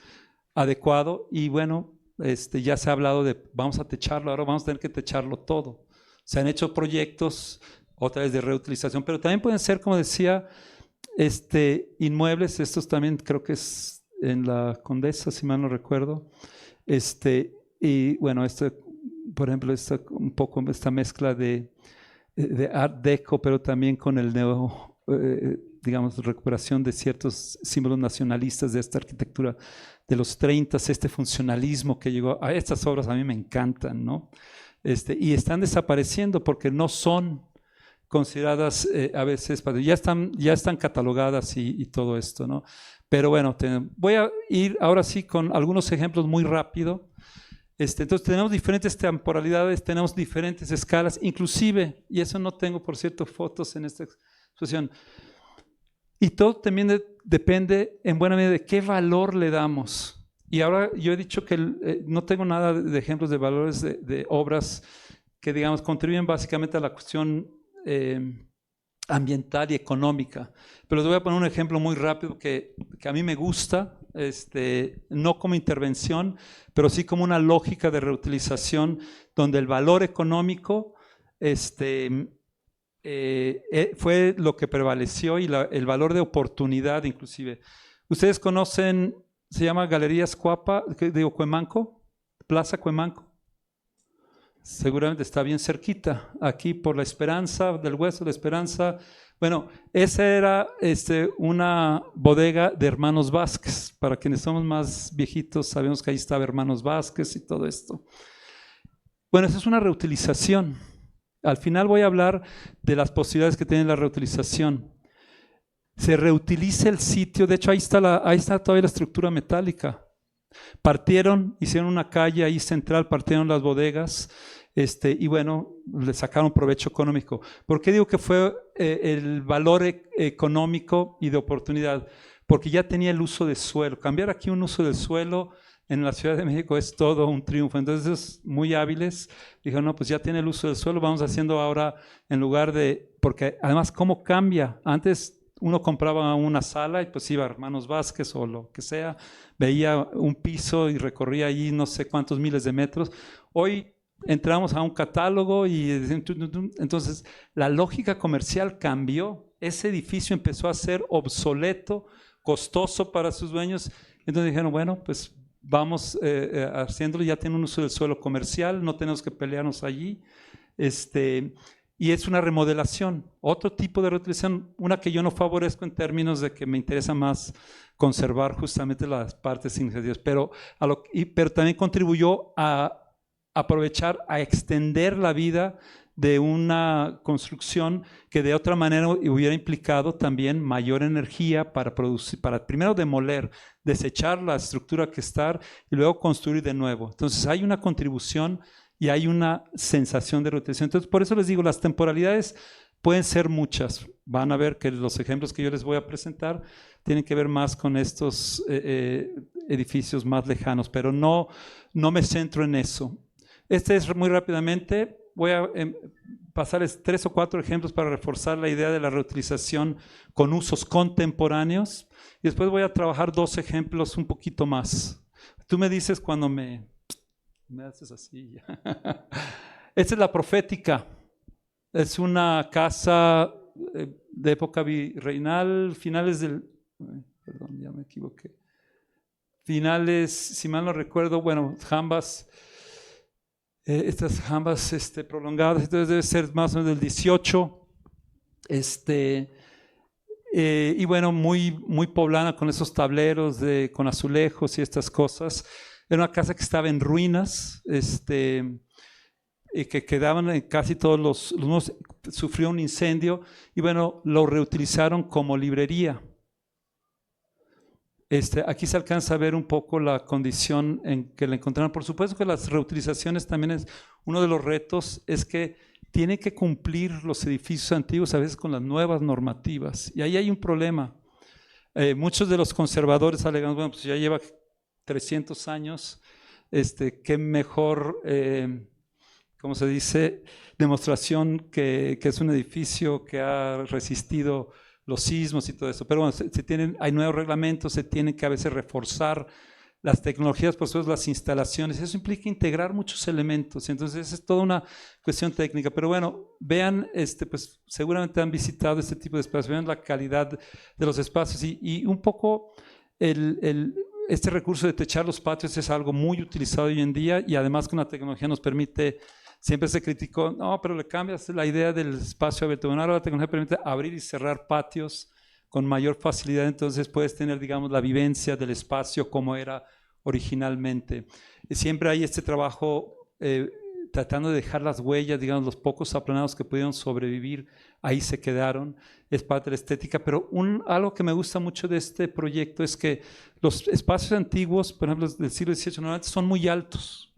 Speaker 2: adecuado y bueno, ya se ha hablado de vamos a techarlo, ahora vamos a tener que techarlo todo. Se han hecho proyectos otra vez de reutilización, pero también pueden ser, como decía, inmuebles. Estos también creo que es en la Condesa, si mal no recuerdo. Y bueno, por ejemplo, un poco esta mezcla de Art Deco, pero también con el digamos, recuperación de ciertos símbolos nacionalistas de esta arquitectura de los 30, este funcionalismo que llegó a estas obras. A mí me encantan, ¿no? Y están desapareciendo porque no son consideradas a veces, ya están catalogadas y todo esto, ¿no? Pero bueno, voy a ir ahora sí con algunos ejemplos muy rápido. Entonces tenemos diferentes temporalidades, tenemos diferentes escalas, inclusive, y eso no tengo, por cierto, fotos en esta exposición, y todo también depende en buena medida de qué valor le damos. Y ahora yo he dicho que no tengo nada de ejemplos de valores de obras que, digamos, contribuyen básicamente a la cuestión ambiental y económica. Pero les voy a poner un ejemplo muy rápido que a mí me gusta no como intervención, pero sí como una lógica de reutilización donde el valor económico fue lo que prevaleció y el valor de oportunidad inclusive. Ustedes conocen, se llama Galerías Cuemanco, Plaza Cuemanco. Seguramente está bien cerquita, aquí por La Esperanza, del Hueso, La Esperanza. Bueno, esa era una bodega de Hermanos Vázquez. Para quienes somos más viejitos, sabemos que ahí estaba Hermanos Vázquez y todo esto. Bueno, esa es una reutilización. Al final voy a hablar de las posibilidades que tiene la reutilización. Se reutiliza el sitio, de hecho ahí está todavía la estructura metálica. Partieron, hicieron una calle ahí central, partieron las bodegas y bueno, le sacaron provecho económico. ¿Por qué digo que fue el valor económico y de oportunidad? Porque ya tenía el uso de suelo. Cambiar aquí un uso del suelo en la Ciudad de México es todo un triunfo. Entonces, muy hábiles, dijeron, no, pues ya tiene el uso del suelo, vamos haciendo ahora en lugar de, porque además, ¿cómo cambia? Antes uno compraba una sala y pues iba a Hermanos Vázquez o lo que sea, veía un piso y recorría allí no sé cuántos miles de metros. Hoy entramos a un catálogo y entonces la lógica comercial cambió. Ese edificio empezó a ser obsoleto, costoso para sus dueños. Entonces dijeron, bueno, pues vamos haciéndolo, ya tiene un uso del suelo comercial, no tenemos que pelearnos allí. Y es una remodelación, otro tipo de reutilización, una que yo no favorezco en términos de que me interesa más conservar justamente las partes significativas, pero también contribuyó a aprovechar, a extender la vida de una construcción que de otra manera hubiera implicado también mayor energía para producir, para primero demoler, desechar la estructura que está y luego construir de nuevo. Entonces hay una contribución y hay una sensación de reutilización. Entonces, por eso les digo, las temporalidades pueden ser muchas. Van a ver que los ejemplos que yo les voy a presentar tienen que ver más con estos edificios más lejanos, pero no me centro en eso. Es muy rápidamente, voy a pasarles 3 o 4 ejemplos para reforzar la idea de la reutilización con usos contemporáneos y después voy a trabajar 2 ejemplos un poquito más. Tú me dices cuando me haces así. Esta es la Profética. Es una casa de época virreinal, finales del... Perdón, ya me equivoqué. Finales, si mal no recuerdo, bueno, jambas, estas jambas prolongadas, entonces debe ser más o menos del 18. Y bueno, muy poblana con esos tableros con azulejos y estas cosas. Era una casa que estaba en ruinas, y que quedaban casi todos los muros, sufrió un incendio y bueno, lo reutilizaron como librería. Aquí se alcanza a ver un poco la condición en que la encontraron. Por supuesto que las reutilizaciones también es uno de los retos, es que tienen que cumplir los edificios antiguos a veces con las nuevas normativas y ahí hay un problema. Muchos de los conservadores alegan, bueno, pues ya lleva 300 años, qué mejor, ¿cómo se dice?, demostración que es un edificio que ha resistido los sismos y todo eso. Pero bueno, hay nuevos reglamentos, se tienen que a veces reforzar las tecnologías, por supuesto las instalaciones, eso implica integrar muchos elementos, entonces es toda una cuestión técnica. Pero bueno, vean, pues seguramente han visitado este tipo de espacios, vean la calidad de los espacios y un poco este recurso de techar los patios es algo muy utilizado hoy en día y además que una tecnología nos permite, siempre se criticó, no, pero le cambias la idea del espacio abierto. Bueno, ahora la tecnología permite abrir y cerrar patios con mayor facilidad, entonces puedes tener, digamos, la vivencia del espacio como era originalmente. Siempre hay este trabajo tratando de dejar las huellas, digamos, los pocos aplanados que pudieron sobrevivir, ahí se quedaron, es parte de la estética, pero algo que me gusta mucho de este proyecto es que los espacios antiguos, por ejemplo, del siglo XVIII, normalmente son muy altos,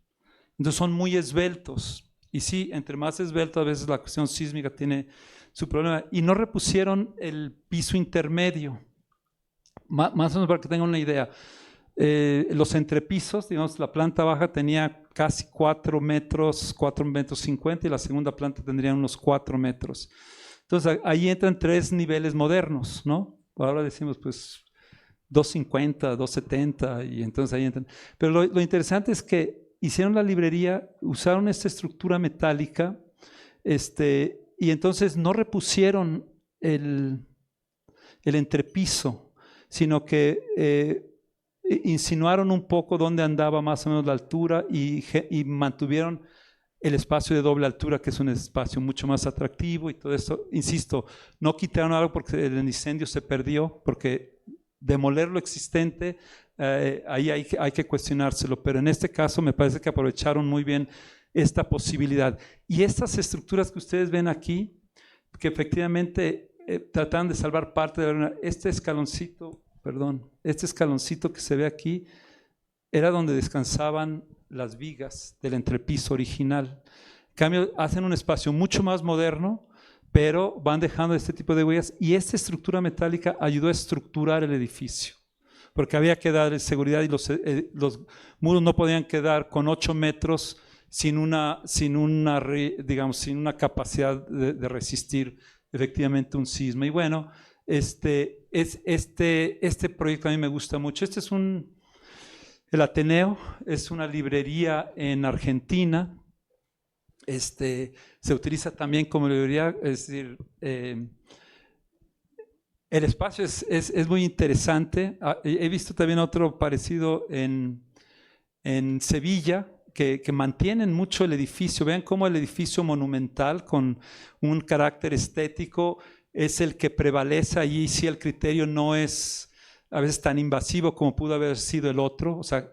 Speaker 2: entonces son muy esbeltos, y sí, entre más esbelto a veces la cuestión sísmica tiene su problema, y no repusieron el piso intermedio, más o menos para que tengan una idea. Los entrepisos, digamos, la planta baja tenía casi 4 metros, 4 metros 50 y la segunda planta tendría unos 4 metros. Entonces ahí entran 3 niveles modernos, ¿no? Ahora decimos, pues, 250, 270, y entonces ahí entran. Pero lo interesante es que hicieron la librería, usaron esta estructura metálica, y entonces no repusieron el entrepiso, sino que insinuaron un poco dónde andaba más o menos la altura y mantuvieron el espacio de doble altura, que es un espacio mucho más atractivo y todo esto. Insisto, no quitaron algo porque el incendio se perdió, porque demoler lo existente, ahí hay que cuestionárselo, pero en este caso me parece que aprovecharon muy bien esta posibilidad. Y estas estructuras que ustedes ven aquí, que efectivamente tratan de salvar parte de la... Este escaloncito que se ve aquí, era donde descansaban las vigas del entrepiso original. En cambio, hacen un espacio mucho más moderno, pero van dejando este tipo de huellas, y esta estructura metálica ayudó a estructurar el edificio, porque había que dar seguridad y los muros no podían quedar con 8 metros sin una capacidad de resistir efectivamente un sismo. Y bueno, este proyecto a mí me gusta mucho. El Ateneo es una librería en Argentina. Se utiliza también como librería, es decir, el espacio es muy interesante. He visto también otro parecido en Sevilla, que mantienen mucho el edificio. Vean cómo el edificio monumental con un carácter estético es el que prevalece allí, si el criterio no es a veces tan invasivo como pudo haber sido el otro. O sea,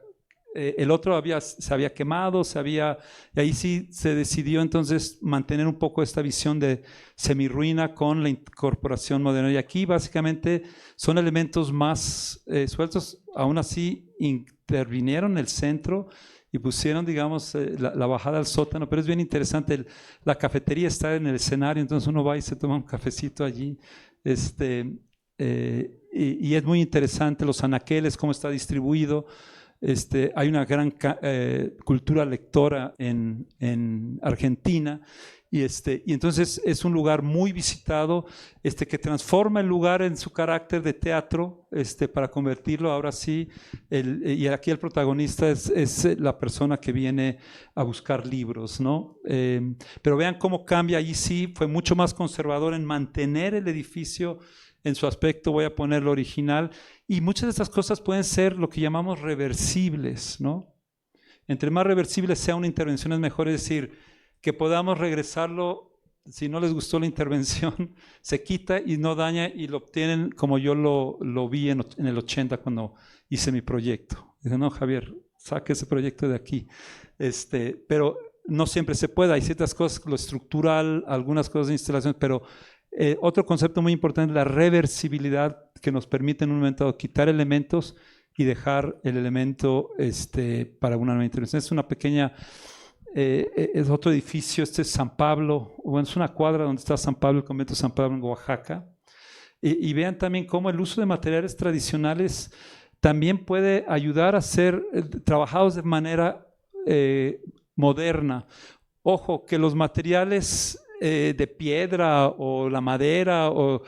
Speaker 2: el otro se había quemado, y ahí sí se decidió entonces mantener un poco esta visión de semirruina con la incorporación moderna. Y aquí básicamente son elementos más sueltos. Aún así intervinieron en el centro y pusieron, digamos, la bajada al sótano, pero es bien interesante. La cafetería está en el escenario, entonces uno va y se toma un cafecito allí. Y es muy interesante los anaqueles, cómo está distribuido. Hay una gran cultura lectora en Argentina, y entonces es un lugar muy visitado, que transforma el lugar en su carácter de teatro, para convertirlo ahora sí, y aquí el protagonista es la persona que viene a buscar libros, ¿no? Pero vean cómo cambia. Allí sí fue mucho más conservador en mantener el edificio en su aspecto, voy a ponerlo original, y muchas de estas cosas pueden ser lo que llamamos reversibles, ¿no? Entre más reversible sea una intervención es mejor, es decir, que podamos regresarlo, si no les gustó la intervención, se quita y no daña, y lo obtienen como yo lo vi en el 80 cuando hice mi proyecto. Dije, no, Javier, saque ese proyecto de aquí. Pero no siempre se puede, hay ciertas cosas, lo estructural, algunas cosas de instalación, pero otro concepto muy importante es la reversibilidad, que nos permite en un momento dado quitar elementos y dejar el elemento para una nueva intervención. Es una pequeña, es otro edificio, es San Pablo, bueno, es una cuadra donde está San Pablo, el convento de San Pablo en Oaxaca. Y vean también cómo el uso de materiales tradicionales también puede ayudar a ser trabajados de manera moderna. Ojo, que los materiales de piedra o la madera o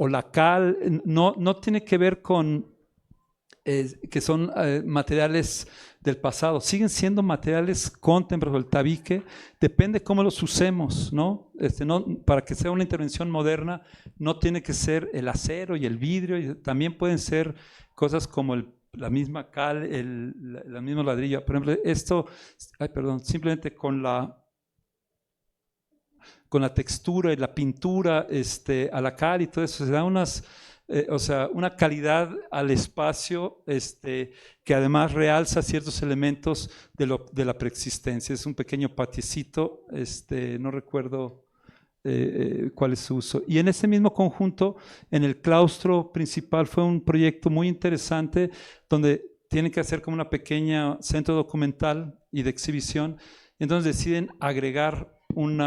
Speaker 2: la cal no tiene que ver con que son materiales del pasado, siguen siendo materiales contemporáneos. El tabique depende cómo los usemos, ¿no? Para que sea una intervención moderna no tiene que ser el acero y el vidrio, también pueden ser cosas como la misma cal, la misma ladrillo. Por ejemplo, simplemente con la textura y la pintura a la cal y todo eso, se da una calidad al espacio que además realza ciertos elementos de la preexistencia. Es un pequeño patiecito, no recuerdo cuál es su uso. Y en ese mismo conjunto, en el claustro principal, fue un proyecto muy interesante donde tienen que hacer como una pequeña centro documental y de exhibición, y entonces deciden agregar un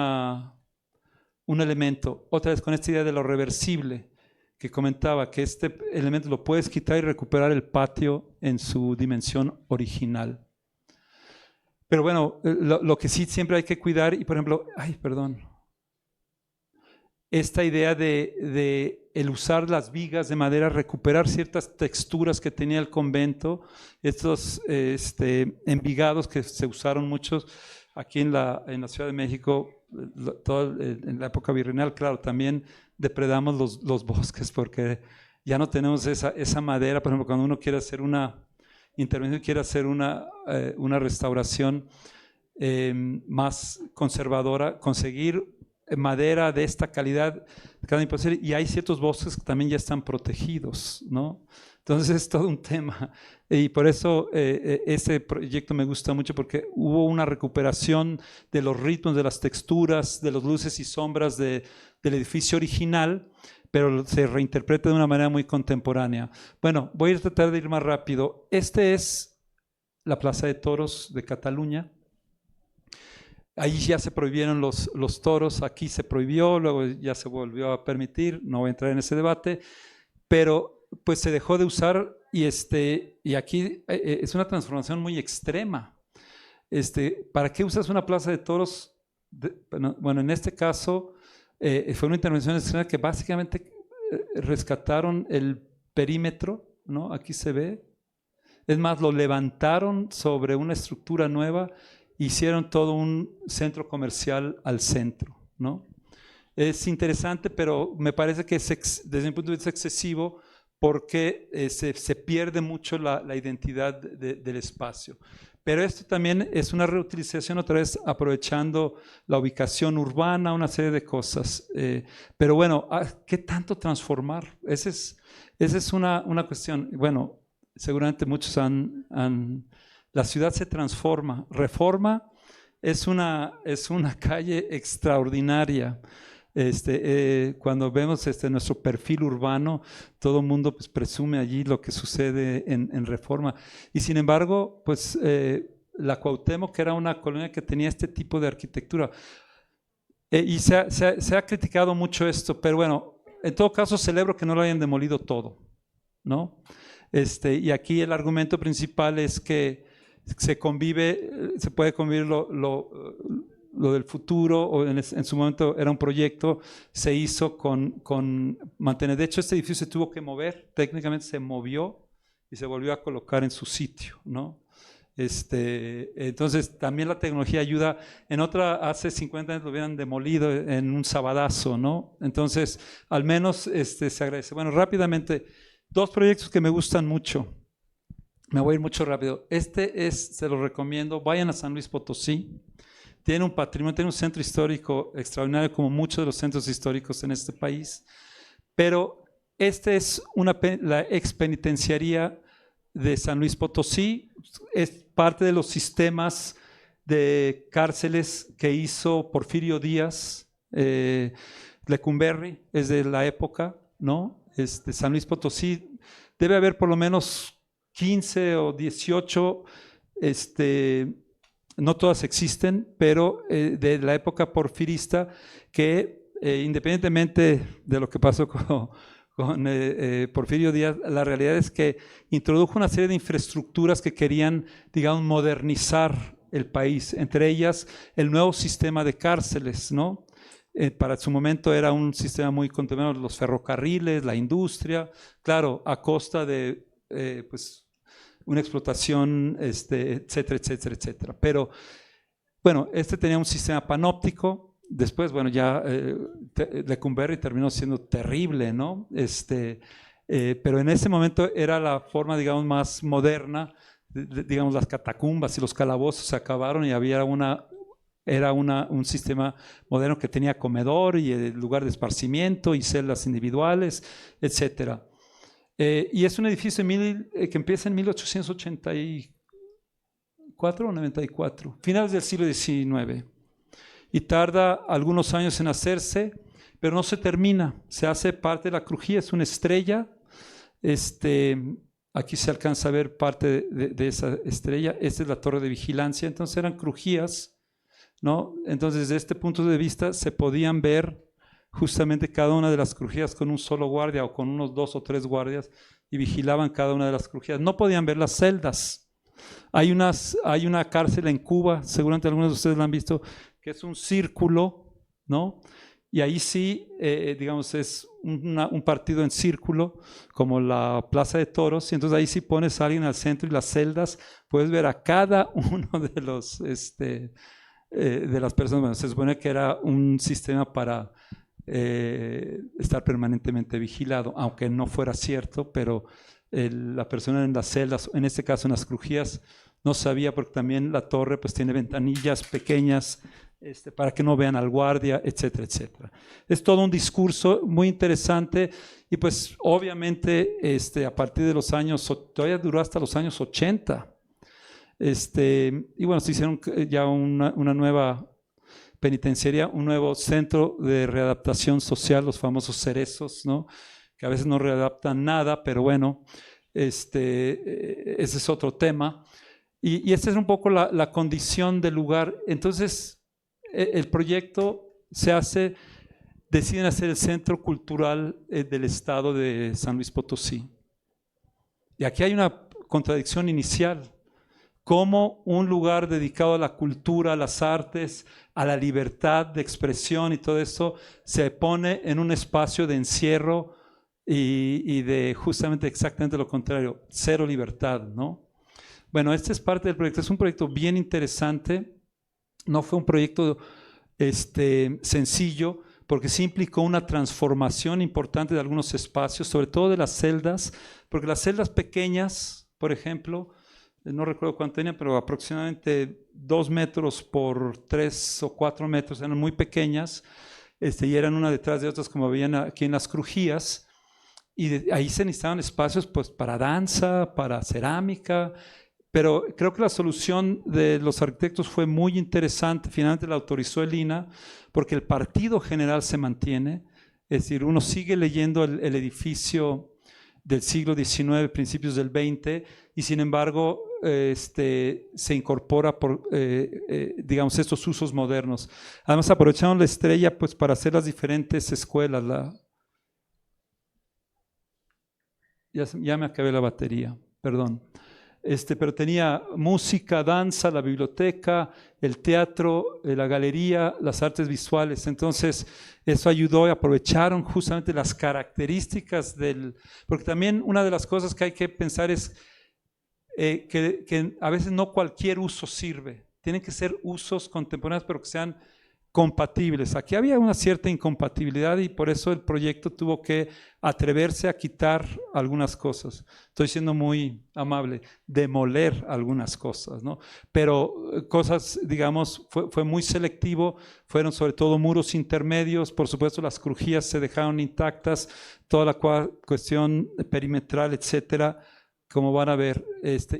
Speaker 2: elemento, otra vez con esta idea de lo reversible, que comentaba que este elemento lo puedes quitar y recuperar el patio en su dimensión original. Pero bueno, lo que sí siempre hay que cuidar, y por ejemplo, esta idea de el usar las vigas de madera, recuperar ciertas texturas que tenía el convento, estos envigados que se usaron muchos aquí en la Ciudad de México, en la época virreinal. Claro, también depredamos los bosques porque ya no tenemos esa madera. Por ejemplo, cuando uno quiere hacer una intervención, quiere hacer una restauración más conservadora, conseguir madera de esta calidad cada imposible, y hay ciertos bosques que también ya están protegidos, ¿no? Entonces es todo un tema, y por eso este proyecto me gusta mucho, porque hubo una recuperación de los ritmos, de las texturas, de las luces y sombras del edificio original, pero se reinterpreta de una manera muy contemporánea. Bueno, voy a tratar de ir más rápido. Este es la Plaza de Toros de Cataluña. Ahí ya se prohibieron los toros, aquí se prohibió, luego ya se volvió a permitir, no voy a entrar en ese debate, pero pues se dejó de usar, y aquí es una transformación muy extrema. ¿Para qué usas una plaza de toros? Bueno, en este caso fue una intervención extrema que básicamente rescataron el perímetro, ¿no? Aquí se ve. Es más, lo levantaron sobre una estructura nueva, hicieron todo un centro comercial al centro, ¿no? Es interesante, pero me parece que desde mi punto de vista es excesivo, porque se pierde mucho la identidad del espacio. Pero esto también es una reutilización, otra vez aprovechando la ubicación urbana, una serie de cosas. Pero bueno, ¿qué tanto transformar? Esa es una cuestión. Bueno, seguramente muchos la ciudad se transforma. Reforma es una calle extraordinaria. Cuando vemos nuestro perfil urbano, todo el mundo pues presume allí lo que sucede en Reforma. Y sin embargo, pues la Cuauhtémoc, que era una colonia que tenía este tipo de arquitectura. Y se ha criticado mucho esto, pero bueno, en todo caso celebro que no lo hayan demolido todo, ¿no? Y aquí el argumento principal es que se puede convivir lo del futuro, o en su momento era un proyecto, se hizo con mantener. De hecho, este edificio se tuvo que mover, técnicamente se movió y se volvió a colocar en su sitio, ¿no? Entonces también la tecnología ayuda. Hace 50 años lo hubieran demolido en un sabadazo, ¿no? Entonces al menos se agradece. Bueno, rápidamente, dos proyectos que me gustan mucho. Me voy a ir mucho rápido. Se lo recomiendo, vayan a San Luis Potosí. Tiene un patrimonio, tiene un centro histórico extraordinario, como muchos de los centros históricos en este país, pero es la expenitenciaría de San Luis Potosí. Es parte de los sistemas de cárceles que hizo Porfirio Díaz. Lecumberri es de la época, ¿no? San Luis Potosí debe haber por lo menos 15 o 18, no todas existen, pero de la época porfirista, que independientemente de lo que pasó con Porfirio Díaz, la realidad es que introdujo una serie de infraestructuras que querían, digamos, modernizar el país, entre ellas el nuevo sistema de cárceles, ¿no? Para su momento era un sistema muy contemporáneo, los ferrocarriles, la industria, claro, a costa de pues una explotación, etcétera, etcétera, etcétera. Pero bueno, tenía un sistema panóptico. Después, bueno, ya Lecumberri terminó siendo terrible, ¿no? Pero en ese momento era la forma, digamos, más moderna. Digamos, las catacumbas y los calabozos se acabaron y había un sistema moderno que tenía comedor y lugar de esparcimiento y celdas individuales, etcétera. Y es un edificio que empieza en 1884 o 94, finales del siglo XIX, y tarda algunos años en hacerse, pero no se termina, se hace parte de la crujía, es una estrella. Aquí se alcanza a ver parte de esa estrella. Esta es la torre de vigilancia. Entonces eran crujías, ¿no? Entonces desde este punto de vista se podían ver justamente cada una de las crujías con un solo guardia o con unos 2 o 3 guardias, y vigilaban cada una de las crujías. No podían ver las celdas. Hay una cárcel en Cuba, seguramente algunos de ustedes la han visto, que es un círculo, ¿no? y ahí sí, digamos, es un partido en círculo, como la Plaza de Toros, y entonces ahí sí pones a alguien al centro y las celdas, puedes ver a cada uno de los, de las personas. Bueno, se supone que era un sistema para estar permanentemente vigilado, aunque no fuera cierto, pero la persona en las celdas, en este caso en las crujías, no sabía, porque también la torre pues tiene ventanillas pequeñas para que no vean al guardia, etcétera, etcétera. Es todo un discurso muy interesante y pues obviamente a partir de los años, todavía duró hasta los años 80. Y bueno, se hicieron ya una nueva penitenciaría, un nuevo centro de readaptación social, los famosos cerezos, ¿no? Que a veces no readaptan nada, pero bueno, ese es otro tema. Y esta es un poco la condición del lugar. Entonces, el proyecto deciden hacer el centro cultural del estado de San Luis Potosí. Y aquí hay una contradicción inicial. Cómo un lugar dedicado a la cultura, a las artes, a la libertad de expresión y todo eso se pone en un espacio de encierro y de justamente exactamente lo contrario, cero libertad, ¿no? Bueno, este es parte del proyecto, es un proyecto bien interesante, no fue un proyecto sencillo, porque sí implicó una transformación importante de algunos espacios, sobre todo de las celdas, porque las celdas pequeñas, por ejemplo, no recuerdo cuánto tenía, pero aproximadamente 2 metros por 3 o 4 metros, eran muy pequeñas, y eran una detrás de otras, como veían aquí en las crujías, y ahí se necesitaban espacios pues, para danza, para cerámica, pero creo que la solución de los arquitectos fue muy interesante, finalmente la autorizó el INAH, porque el partido general se mantiene, es decir, uno sigue leyendo el edificio del siglo XIX, principios del XX, y sin embargo se incorpora digamos, estos usos modernos. Además aprovecharon la estrella pues, para hacer las diferentes escuelas. Ya me acabé la batería, perdón. Pero tenía música, danza, la biblioteca, el teatro, la galería, las artes visuales. Entonces, eso ayudó y aprovecharon justamente las características porque también una de las cosas que hay que pensar es que a veces no cualquier uso sirve. Tienen que ser usos contemporáneos, pero que sean compatibles. Aquí había una cierta incompatibilidad y por eso el proyecto tuvo que atreverse a quitar algunas cosas. Estoy siendo muy amable, demoler algunas cosas, ¿no? Pero cosas, digamos, fue muy selectivo, fueron sobre todo muros intermedios, por supuesto las crujías se dejaron intactas, toda la cuestión perimetral, etcétera, como van a ver.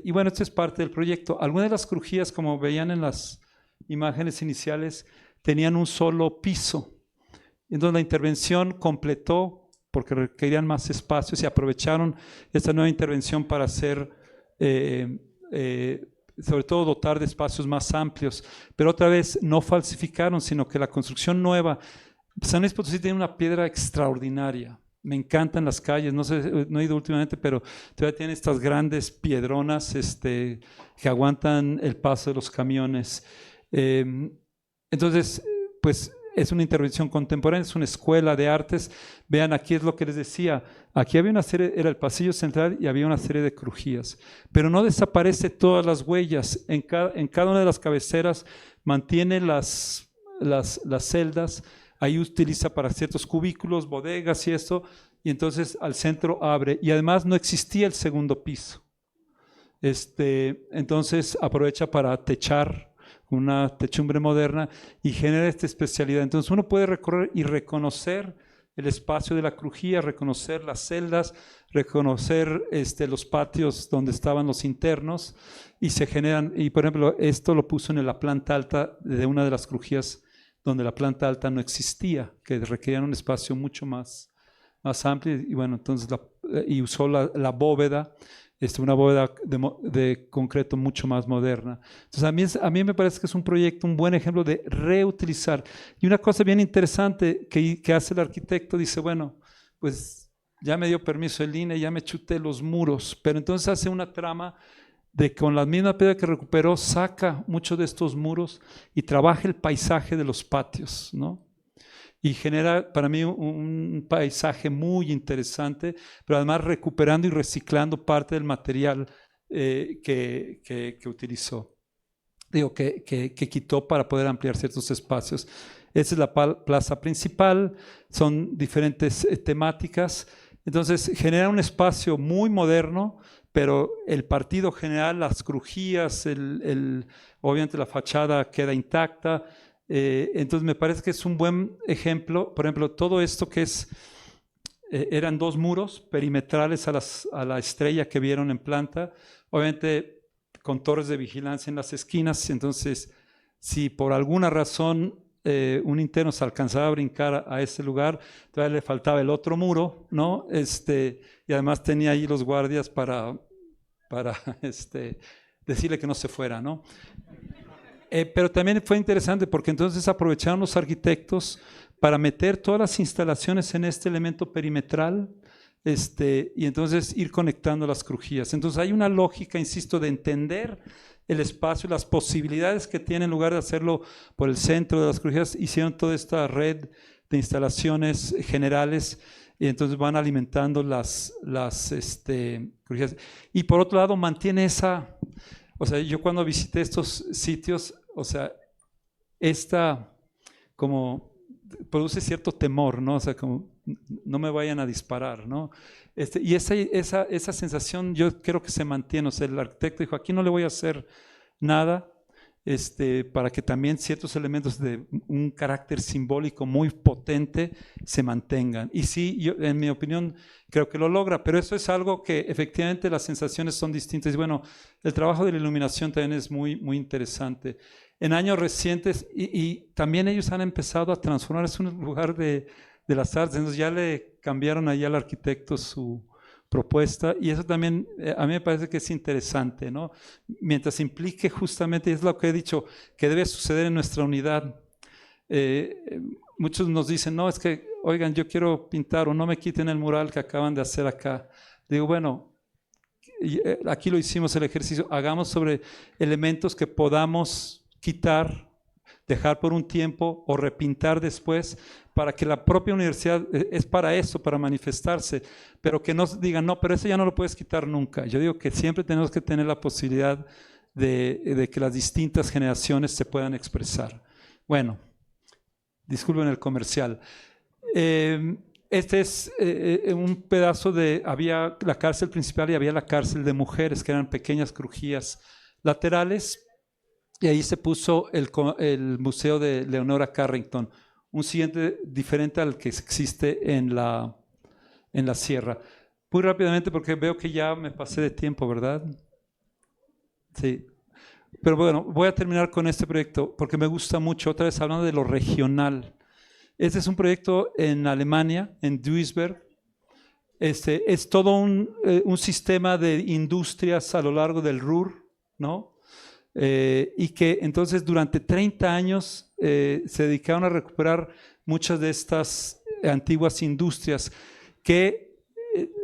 Speaker 2: Y bueno, esto es parte del proyecto. Algunas de las crujías, como veían en las imágenes iniciales, tenían un solo piso. Entonces la intervención completó, porque requerían más espacios y aprovecharon esta nueva intervención para hacer, sobre todo dotar de espacios más amplios. Pero otra vez no falsificaron, sino que la construcción nueva, San Luis Potosí tiene una piedra extraordinaria. Me encantan las calles, no sé, no he ido últimamente, pero todavía tienen estas grandes piedronas que aguantan el paso de los camiones. Entonces, pues es una intervención contemporánea, es una escuela de artes. Vean, aquí es lo que les decía, aquí había una serie, era el pasillo central y había una serie de crujías, pero no desaparece todas las huellas, en cada una de las cabeceras mantiene las celdas, ahí utiliza para ciertos cubículos, bodegas y eso, y entonces al centro abre, y además no existía el segundo piso, entonces aprovecha para techar una techumbre moderna y genera esta especialidad. Entonces uno puede recorrer y reconocer el espacio de la crujía, reconocer las celdas, reconocer los patios donde estaban los internos y se generan, y por ejemplo esto lo puso en la planta alta de una de las crujías donde la planta alta no existía, que requerían un espacio mucho más amplio, y bueno, entonces y usó la bóveda, una bóveda de concreto mucho más moderna. Entonces a mí me parece que es un proyecto, un buen ejemplo de reutilizar. Y una cosa bien interesante que hace el arquitecto, dice, bueno, pues ya me dio permiso el INAH, ya me chuté los muros, pero entonces hace una trama de con la misma piedra que recuperó, saca muchos de estos muros y trabaja el paisaje de los patios, ¿no? y genera para mí un paisaje muy interesante, pero además recuperando y reciclando parte del material que utilizó, digo, que quitó para poder ampliar ciertos espacios. Esa es la plaza principal, son diferentes temáticas, entonces genera un espacio muy moderno, pero el partido general, las crujías, obviamente la fachada queda intacta, entonces me parece que es un buen ejemplo. Por ejemplo, todo esto que eran 2 muros perimetrales a la estrella que vieron en planta, obviamente con torres de vigilancia en las esquinas, entonces si por alguna razón un interno se alcanzaba a brincar a ese lugar, todavía le faltaba el otro muro, ¿no? Y además tenía ahí los guardias para decirle que no se fuera, ¿no? Pero también fue interesante porque entonces aprovecharon los arquitectos para meter todas las instalaciones en este elemento perimetral, y entonces ir conectando las crujías. Entonces hay una lógica, insisto, de entender el espacio, las posibilidades que tiene, en lugar de hacerlo por el centro de las crujías, hicieron toda esta red de instalaciones generales y entonces van alimentando las crujías. Y por otro lado mantiene esa, o sea, yo cuando visité estos sitios, o sea, como produce cierto temor, ¿no? O sea, como no me vayan a disparar, ¿no? Y esa sensación yo creo que se mantiene. O sea, el arquitecto dijo, aquí no le voy a hacer nada, para que también ciertos elementos de un carácter simbólico muy potente se mantengan. Y sí, yo, en mi opinión, creo que lo logra, pero eso es algo que efectivamente las sensaciones son distintas. Y bueno, el trabajo de la iluminación también es muy, muy interesante. En años recientes, y también ellos han empezado a transformar, es un lugar de las artes, entonces ya le cambiaron ahí al arquitecto su propuesta, y eso también a mí me parece que es interesante, ¿no? Mientras implique justamente, es lo que he dicho, que debe suceder en nuestra unidad. Muchos nos dicen, no, es que, oigan, yo quiero pintar, o no me quiten el mural que acaban de hacer acá. Digo, bueno, aquí lo hicimos el ejercicio, hagamos sobre elementos que podamos quitar, dejar por un tiempo o repintar después, para que la propia universidad es para eso, para manifestarse, pero que no digan, no, pero eso ya no lo puedes quitar nunca. Yo digo que siempre tenemos que tener la posibilidad de que las distintas generaciones se puedan expresar. Bueno, disculpen el comercial. Este es un pedazo había la cárcel principal y había la cárcel de mujeres, que eran pequeñas crujías laterales, y ahí se puso el Museo de Leonora Carrington, un siguiente diferente al que existe en la sierra. Muy rápidamente, porque veo que ya me pasé de tiempo, ¿verdad? Sí. Pero bueno, voy a terminar con este proyecto porque me gusta mucho, otra vez hablando de lo regional. Este es un proyecto en Alemania, en Duisburg. Es todo un sistema de industrias a lo largo del Ruhr, ¿no? Y que entonces durante 30 años se dedicaron a recuperar muchas de estas antiguas industrias, que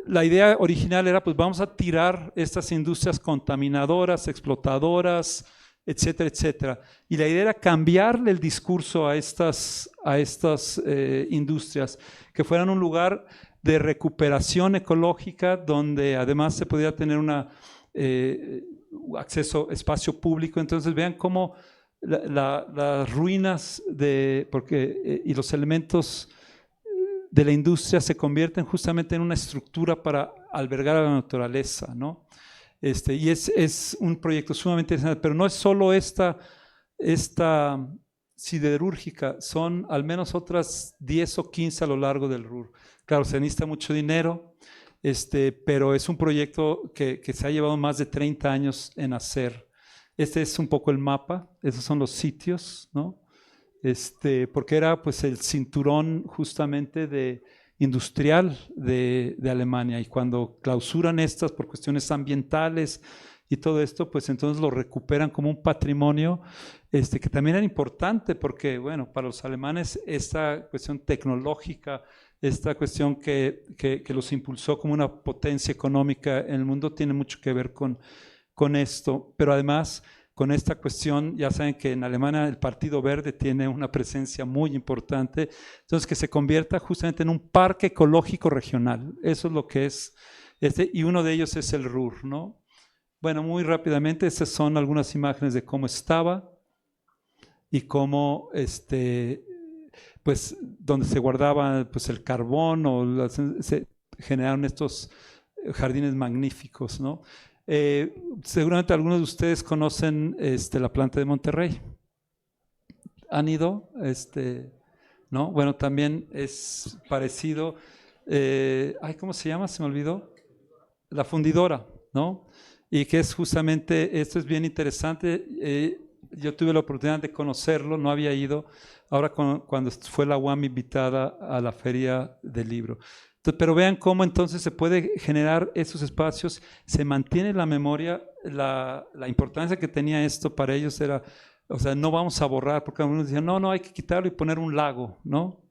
Speaker 2: la idea original era, pues vamos a tirar estas industrias contaminadoras, explotadoras, etcétera, etcétera. Y la idea era cambiarle el discurso a estas industrias, que fueran un lugar de recuperación ecológica, donde además se podía tener acceso a espacio público. Entonces vean cómo las ruinas y los elementos de la industria se convierten justamente en una estructura para albergar a la naturaleza, ¿no? Y es un proyecto sumamente interesante, pero no es solo esta siderúrgica, son al menos otras 10 o 15 a lo largo del Ruhr. Claro, se necesita mucho dinero, pero es un proyecto que se ha llevado más de 30 años en hacer. Este es un poco el mapa, esos son los sitios, ¿no? Porque era pues el cinturón justamente industrial de Alemania, y cuando clausuran estas por cuestiones ambientales y todo esto, pues entonces lo recuperan como un patrimonio que también era importante, porque bueno, para los alemanes esta cuestión tecnológica, esta cuestión que los impulsó como una potencia económica en el mundo, tiene mucho que ver con esto, pero además con esta cuestión. Ya saben que en Alemania el Partido Verde tiene una presencia muy importante, entonces que se convierta justamente en un parque ecológico regional. Eso es lo que es, y uno de ellos es el Ruhr, ¿no? Bueno, muy rápidamente, estas son algunas imágenes de cómo estaba y cómo, pues, donde se guardaba pues, el carbón, o se generaron estos jardines magníficos, ¿no? Seguramente algunos de ustedes conocen la planta de Monterrey. ¿Han ido? ¿No? Bueno, también es parecido. ¿Cómo se llama? Se me olvidó. La fundidora, ¿no? Y que es justamente, esto es bien interesante. Yo tuve la oportunidad de conocerlo, no había ido. Ahora cuando fue la UAM invitada a la Feria del Libro. Pero vean cómo entonces se puede generar esos espacios, se mantiene la memoria, la importancia que tenía esto para ellos era, o sea, no vamos a borrar, porque algunos decían, no, hay que quitarlo y poner un lago, ¿no?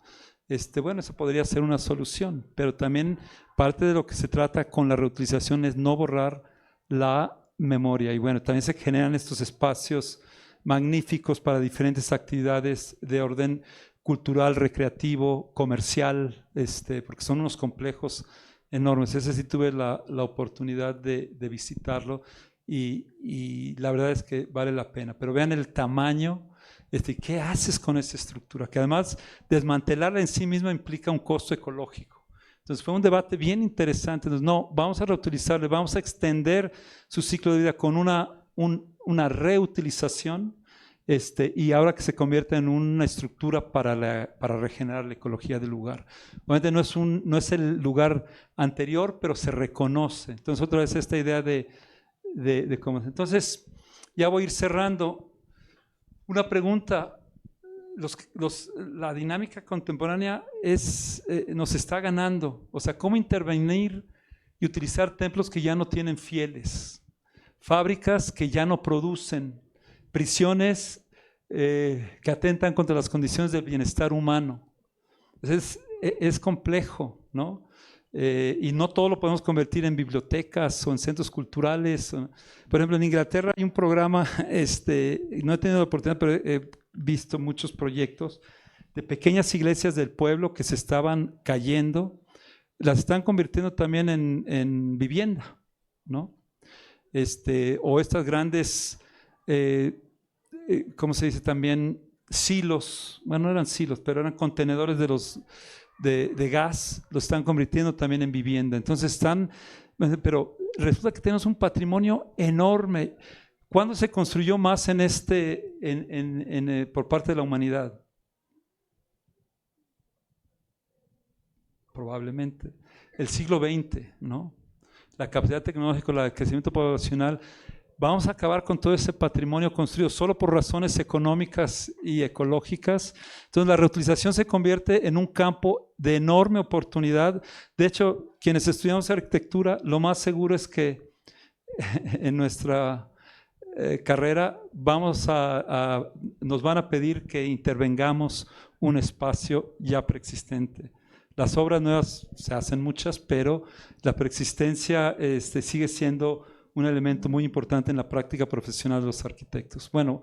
Speaker 2: Bueno, eso podría ser una solución, pero también parte de lo que se trata con la reutilización es no borrar la memoria. Y bueno, también se generan estos espacios magníficos para diferentes actividades de orden cultural, recreativo, comercial, porque son unos complejos enormes. Ese sí tuve la oportunidad de visitarlo y la verdad es que vale la pena. Pero vean el tamaño, ¿qué haces con esa estructura? Que además desmantelarla en sí misma implica un costo ecológico. Entonces fue un debate bien interesante. Entonces, no, vamos a reutilizarle, vamos a extender su ciclo de vida con una reutilización, y ahora que se convierte en una estructura para regenerar la ecología del lugar. Obviamente no es el lugar anterior, pero se reconoce. Entonces otra vez esta idea de cómo. Entonces ya voy a ir cerrando. Una pregunta, la dinámica contemporánea nos está ganando. O sea, ¿cómo intervenir y utilizar templos que ya no tienen fieles? Fábricas que ya no producen, prisiones que atentan contra las condiciones del bienestar humano. Entonces, es complejo, ¿no? Y no todo lo podemos convertir en bibliotecas o en centros culturales. Por ejemplo, en Inglaterra hay un programa, no he tenido la oportunidad, pero he visto muchos proyectos de pequeñas iglesias del pueblo que se estaban cayendo, las están convirtiendo también en vivienda, ¿no? O estas grandes, ¿cómo se dice también? Silos, bueno, no eran silos, pero eran contenedores de gas, lo están convirtiendo también en vivienda. Entonces pero resulta que tenemos un patrimonio enorme. ¿Cuándo se construyó más por parte de la humanidad? Probablemente el siglo XX, ¿no? La capacidad tecnológica, el crecimiento poblacional. Vamos a acabar con todo ese patrimonio construido solo por razones económicas y ecológicas. Entonces la reutilización se convierte en un campo de enorme oportunidad. De hecho, quienes estudiamos arquitectura, lo más seguro es que en nuestra carrera nos van a pedir que intervengamos un espacio ya preexistente. Las obras nuevas se hacen muchas, pero la preexistencia sigue siendo un elemento muy importante en la práctica profesional de los arquitectos. Bueno,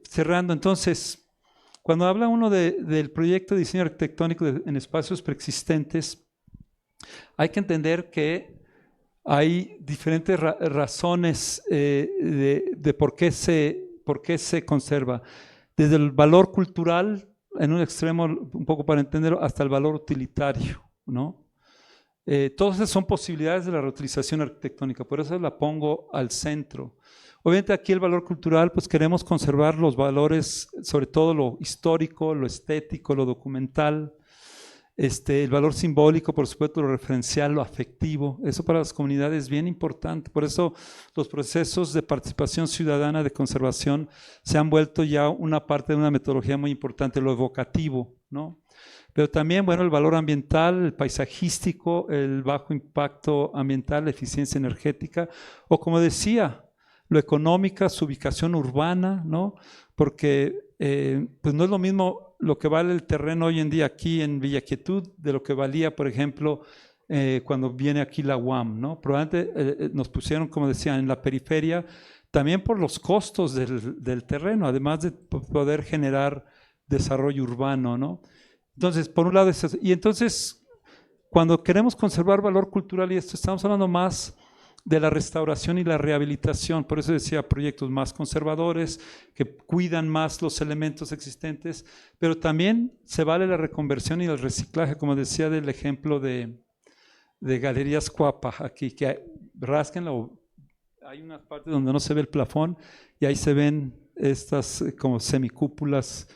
Speaker 2: cerrando entonces, cuando habla uno del proyecto de diseño arquitectónico en espacios preexistentes, hay que entender que hay diferentes razones de por qué se conserva. Desde el valor cultural, en un extremo, un poco para entenderlo, hasta el valor utilitario, ¿no? Todas esas son posibilidades de la reutilización arquitectónica, por eso la pongo al centro. Obviamente aquí el valor cultural, pues queremos conservar los valores, sobre todo lo histórico, lo estético, lo documental, el valor simbólico, por supuesto, lo referencial, lo afectivo. Eso para las comunidades es bien importante. Por eso los procesos de participación ciudadana de conservación se han vuelto ya una parte de una metodología muy importante, lo evocativo, ¿no? Pero también, bueno, el valor ambiental, el paisajístico, el bajo impacto ambiental, la eficiencia energética, o como decía, lo económica, su ubicación urbana, ¿no? Porque pues no es lo mismo lo que vale el terreno hoy en día aquí en Villa Quietud de lo que valía, por ejemplo, cuando viene aquí la UAM, ¿no? Probablemente nos pusieron, como decía, en la periferia, también por los costos del terreno, además de poder generar desarrollo urbano, ¿no? Entonces, por un lado, y entonces, cuando queremos conservar valor cultural y esto, estamos hablando más de la restauración y la rehabilitación, por eso decía proyectos más conservadores, que cuidan más los elementos existentes, pero también se vale la reconversión y el reciclaje, como decía del ejemplo de Galerías Cuapa, aquí, que rasquenlo, hay unas partes donde no se ve el plafón y ahí se ven estas como semicúpulas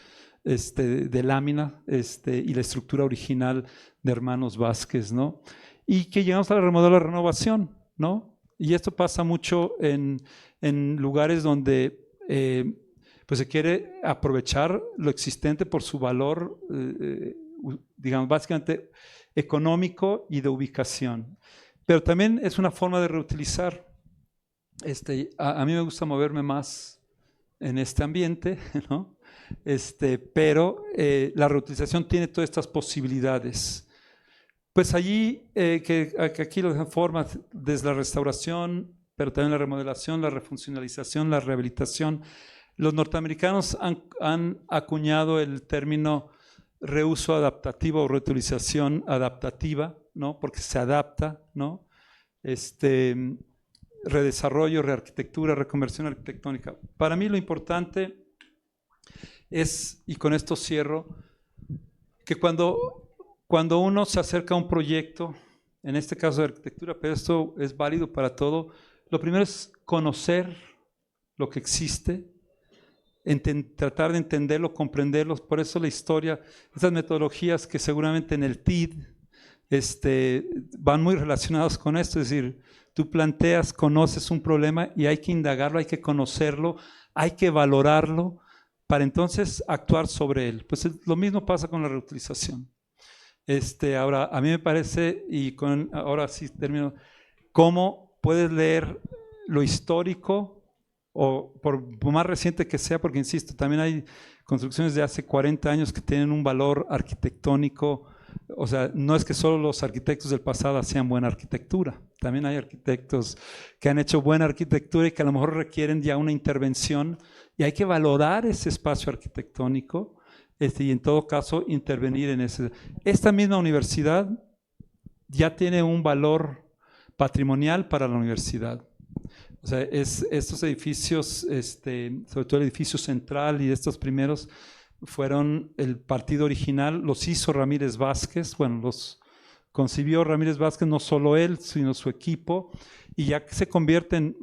Speaker 2: de lámina y la estructura original de Hermanos Vázquez, ¿no? Y que llegamos a la renovación, ¿no? Y esto pasa mucho en lugares donde pues se quiere aprovechar lo existente por su valor, digamos, básicamente económico y de ubicación. Pero también es una forma de reutilizar. A mí me gusta moverme más en este ambiente, ¿no? Pero la reutilización tiene todas estas posibilidades. Pues allí, que aquí lo dejan formas desde la restauración, pero también la remodelación, la refuncionalización, la rehabilitación. Los norteamericanos han acuñado el término reuso adaptativo o reutilización adaptativa, ¿no? Porque se adapta, ¿no? Redesarrollo, rearquitectura, reconversión arquitectónica. Para mí lo importante es, y con esto cierro, que cuando uno se acerca a un proyecto, en este caso de arquitectura, pero esto es válido para todo, lo primero es conocer lo que existe, tratar de entenderlo, comprenderlo. Por eso la historia, esas metodologías que seguramente en el TID van muy relacionados con esto, es decir, tú planteas, conoces un problema y hay que indagarlo, hay que conocerlo, hay que valorarlo para entonces actuar sobre él. Pues lo mismo pasa con la reutilización. Ahora, a mí me parece, y ahora sí termino, cómo puedes leer lo histórico, o por más reciente que sea, porque insisto, también hay construcciones de hace 40 años que tienen un valor arquitectónico. O sea, no es que solo los arquitectos del pasado hacían buena arquitectura, también hay arquitectos que han hecho buena arquitectura y que a lo mejor requieren ya una intervención y hay que valorar ese espacio arquitectónico y en todo caso intervenir en ese. Esta misma universidad ya tiene un valor patrimonial para la universidad. O sea, estos edificios, sobre todo el edificio central y estos primeros, fueron el partido original, los hizo Ramírez Vázquez, bueno, los concibió Ramírez Vázquez, no solo él, sino su equipo, y ya que se convierten,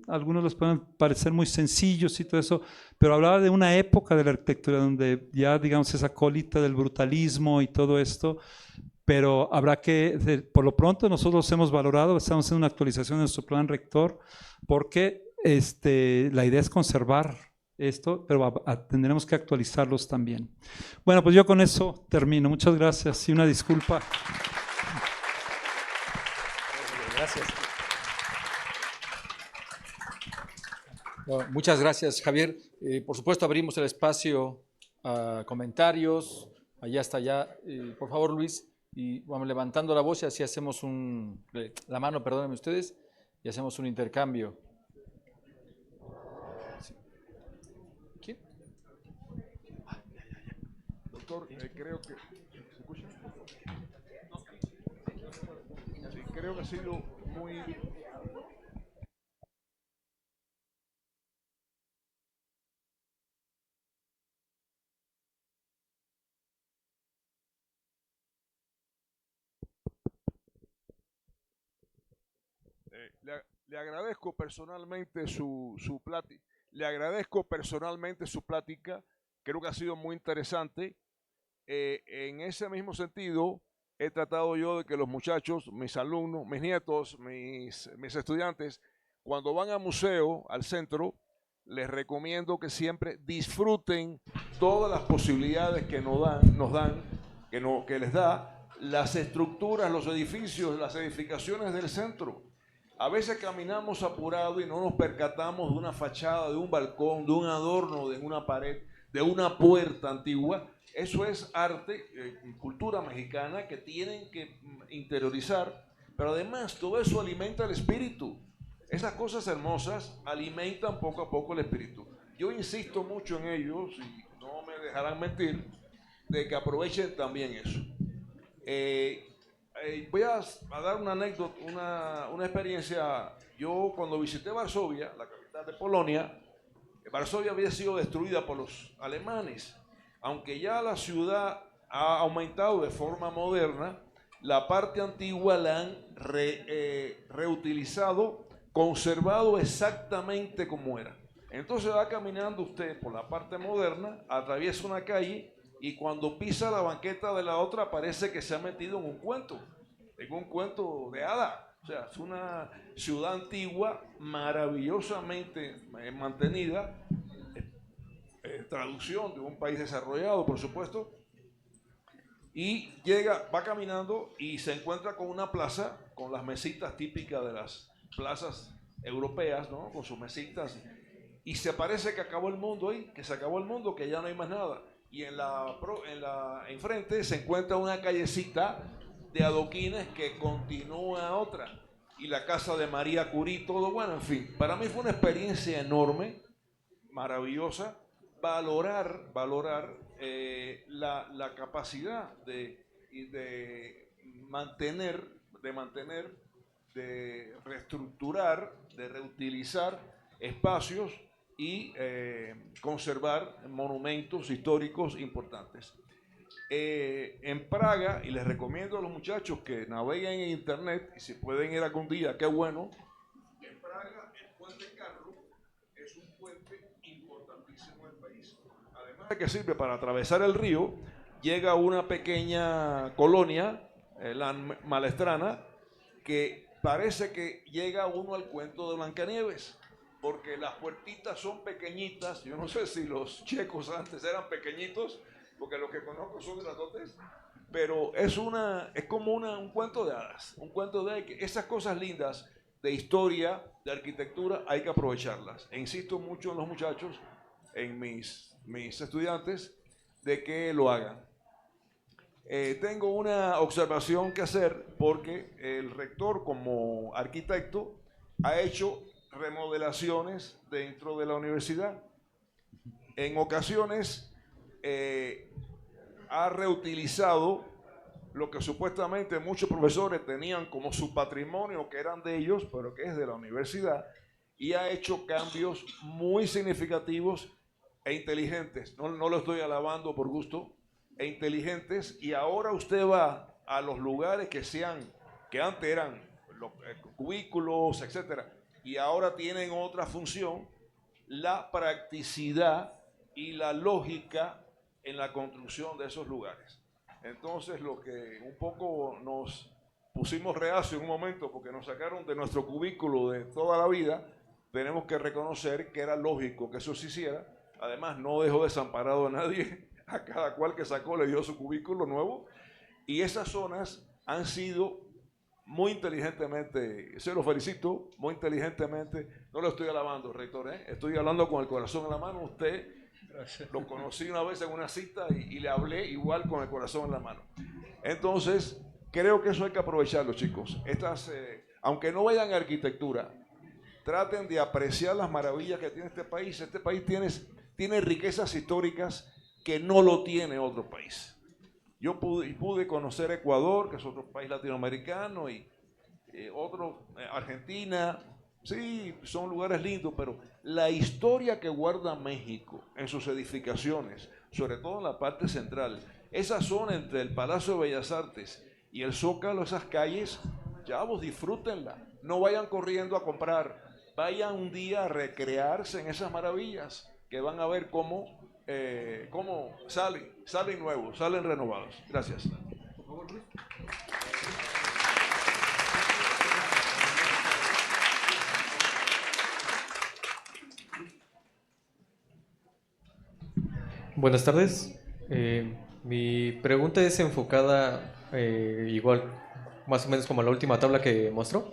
Speaker 2: algunos les pueden parecer muy sencillos y todo eso, pero hablaba de una época de la arquitectura donde ya, digamos, esa colita del brutalismo y todo esto, pero habrá que, por lo pronto nosotros hemos valorado, estamos haciendo una actualización de nuestro plan rector, porque la idea es conservar esto, pero tendremos que actualizarlos también. Bueno, pues yo con eso termino. Muchas gracias y una disculpa.
Speaker 1: Gracias. Bueno, muchas gracias, Javier. Por supuesto, abrimos el espacio a comentarios. Allá está ya. Por favor, Luis, y vamos levantando la voz y así hacemos la mano, perdónenme ustedes, y hacemos un intercambio. ¿Quién?
Speaker 3: Doctor, creo que... ¿Se escucha? Sí, creo que ha sido muy... Le agradezco personalmente su plática. Le agradezco personalmente su plática. Creo que ha sido muy interesante. En ese mismo sentido, he tratado yo de que los muchachos, mis alumnos, mis nietos, mis estudiantes, cuando van al museo, al centro, les recomiendo que siempre disfruten todas las posibilidades que que les da las estructuras, los edificios, las edificaciones del centro. A veces caminamos apurado y no nos percatamos de una fachada, de un balcón, de un adorno, de una pared, de una puerta antigua. Eso es arte, cultura mexicana que tienen que interiorizar, pero además todo eso alimenta el espíritu. Esas cosas hermosas alimentan poco a poco el espíritu. Yo insisto mucho en ellos y no me dejarán mentir de que aprovechen también eso. Voy a dar una anécdota, una experiencia. Yo cuando visité Varsovia, la capital de Polonia, Varsovia había sido destruida por los alemanes. Aunque ya la ciudad ha aumentado de forma moderna, la parte antigua la han reutilizado, conservado exactamente como era. Entonces va caminando usted por la parte moderna, atraviesa una calle y cuando pisa la banqueta de la otra parece que se ha metido en un cuento de hada. O sea, es una ciudad antigua maravillosamente mantenida, traducción de un país desarrollado, por supuesto, y va caminando y se encuentra con una plaza, con las mesitas típicas de las plazas europeas, ¿no? Con sus mesitas, y se parece que acabó el mundo ahí, que se acabó el mundo, que ya no hay más nada. Y enfrente se encuentra una callecita de adoquines que continúa otra, y la casa de María Curie, todo bueno, en fin. Para mí fue una experiencia enorme, maravillosa, valorar la capacidad de mantener, de reestructurar, de reutilizar espacios y conservar monumentos históricos importantes. En Praga, y les recomiendo a los muchachos que naveguen en internet, y si pueden ir algún día, qué bueno. En Praga el puente Carro es un puente importantísimo del país. Además de que sirve para atravesar el río, llega una pequeña colonia, la Malestrana, que parece que llega uno al cuento de Blancanieves, porque las puertitas son pequeñitas. Yo no sé si los checos antes eran pequeñitos, porque los que conozco son grandotes, pero es como un cuento de hadas, un cuento de que esas cosas lindas de historia, de arquitectura, hay que aprovecharlas. E insisto mucho en los muchachos, en mis estudiantes, de que lo hagan. Tengo una observación que hacer, porque el rector, como arquitecto, ha hecho remodelaciones dentro de la universidad. En ocasiones ha reutilizado lo que supuestamente muchos profesores tenían como su patrimonio, que eran de ellos, pero que es de la universidad, y ha hecho cambios muy significativos e inteligentes. No lo estoy alabando por gusto, e inteligentes, y ahora usted va a los lugares que antes eran los cubículos, etcétera, y ahora tienen otra función, la practicidad y la lógica en la construcción de esos lugares. Entonces, lo que un poco nos pusimos reacio en un momento porque nos sacaron de nuestro cubículo de toda la vida, tenemos que reconocer que era lógico que eso se hiciera. Además, no dejó desamparado a nadie, a cada cual que sacó le dio su cubículo nuevo, y esas zonas han sido muy inteligentemente, se lo felicito, muy inteligentemente. No lo estoy alabando, rector, estoy hablando con el corazón en la mano. Usted lo conocí una vez en una cita y le hablé igual con el corazón en la mano. Entonces, creo que eso hay que aprovecharlo, chicos. Aunque no vayan a arquitectura, traten de apreciar las maravillas que tiene este país. Este país tiene riquezas históricas que no lo tiene otro país. Yo pude conocer Ecuador, que es otro país latinoamericano, y Argentina. Sí, son lugares lindos, pero la historia que guarda México en sus edificaciones, sobre todo en la parte central, esa zona entre el Palacio de Bellas Artes y el Zócalo, esas calles, chavos, disfrútenla. No vayan corriendo a comprar, vayan un día a recrearse en esas maravillas, que van a ver cómo salen nuevos, salen renovados. Gracias. Por favor, Luis.
Speaker 4: Buenas tardes. Mi pregunta es enfocada igual, más o menos como la última tabla que mostró.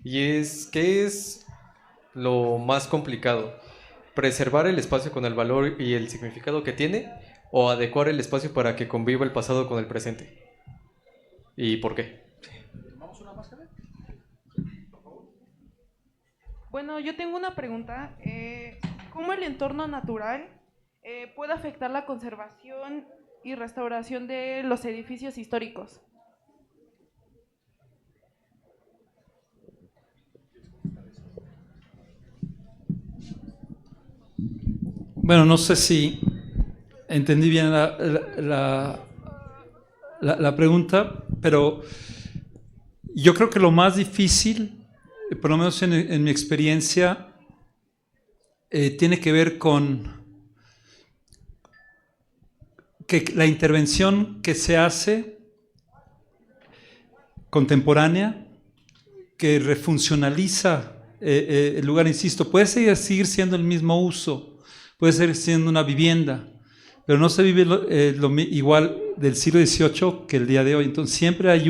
Speaker 4: Y es, ¿qué es lo más complicado? ¿Preservar el espacio con el valor y el significado que tiene? ¿O adecuar el espacio para que conviva el pasado con el presente? ¿Y por qué?
Speaker 1: ¿Vamos una máscara?
Speaker 5: Bueno, yo tengo una pregunta. ¿Cómo el entorno natural puede afectar la conservación y restauración de los edificios históricos?
Speaker 2: Bueno, no sé si entendí bien la pregunta, pero yo creo que lo más difícil, por lo menos en mi experiencia, tiene que ver con que la intervención que se hace contemporánea, que refuncionaliza el lugar, insisto, puede seguir siendo el mismo uso, puede seguir siendo una vivienda, pero no se vive igual del siglo XVIII que el día de hoy. Entonces siempre hay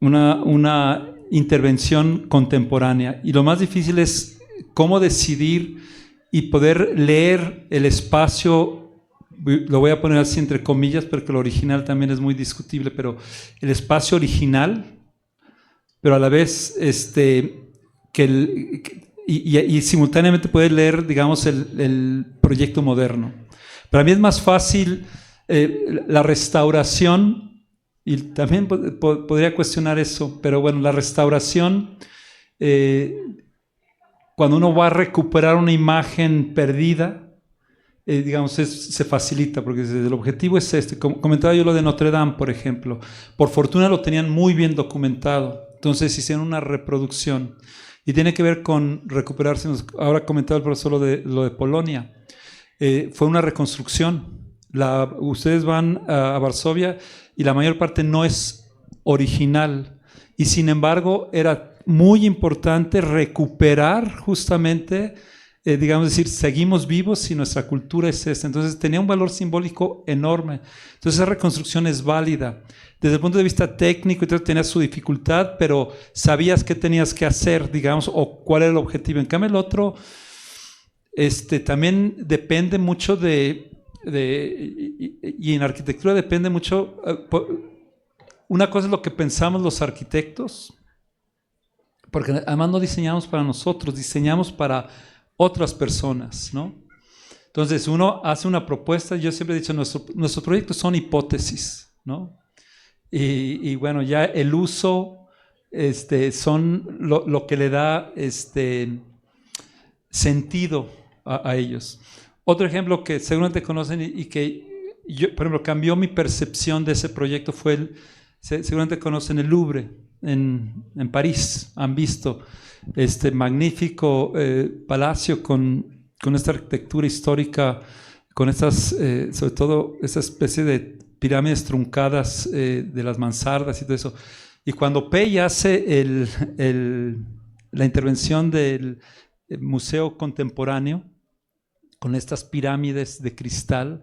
Speaker 2: una intervención contemporánea, y lo más difícil es cómo decidir y poder leer el espacio. Lo voy a poner así entre comillas porque lo original también es muy discutible, pero el espacio original, pero a la vez y simultáneamente poder leer, digamos, el proyecto moderno. Para mí es más fácil la restauración, y también podría cuestionar eso, pero bueno, la restauración, cuando uno va a recuperar una imagen perdida, digamos, se facilita, porque el objetivo es como comentaba yo lo de Notre Dame, por ejemplo. Por fortuna lo tenían muy bien documentado, entonces hicieron una reproducción, y tiene que ver con recuperarse. Ahora comentaba el profesor lo de Polonia, fue una reconstrucción. Ustedes van a Varsovia y la mayor parte no es original, y sin embargo era muy importante recuperar justamente, digamos, decir, seguimos vivos y nuestra cultura es esta. Entonces tenía un valor simbólico enorme. Entonces esa reconstrucción es válida. Desde el punto de vista técnico, entonces tenía su dificultad, pero sabías qué tenías que hacer, digamos, o cuál era el objetivo. En cambio el otro, también depende mucho y en arquitectura depende mucho. Una cosa es lo que pensamos los arquitectos, porque además no diseñamos para nosotros, diseñamos para otras personas, ¿no? Entonces uno hace una propuesta. Yo siempre he dicho, nuestros proyectos son hipótesis, ¿no? Y bueno, ya el uso son lo que le da sentido a ellos. Otro ejemplo que seguramente conocen y que yo, por ejemplo, cambió mi percepción de ese proyecto fue seguramente conocen el Louvre en París. Han visto este magnífico palacio con esta arquitectura histórica, con estas, sobre todo esta especie de pirámides truncadas de las mansardas y todo eso. Y cuando Pei hace la intervención del Museo Contemporáneo con estas pirámides de cristal,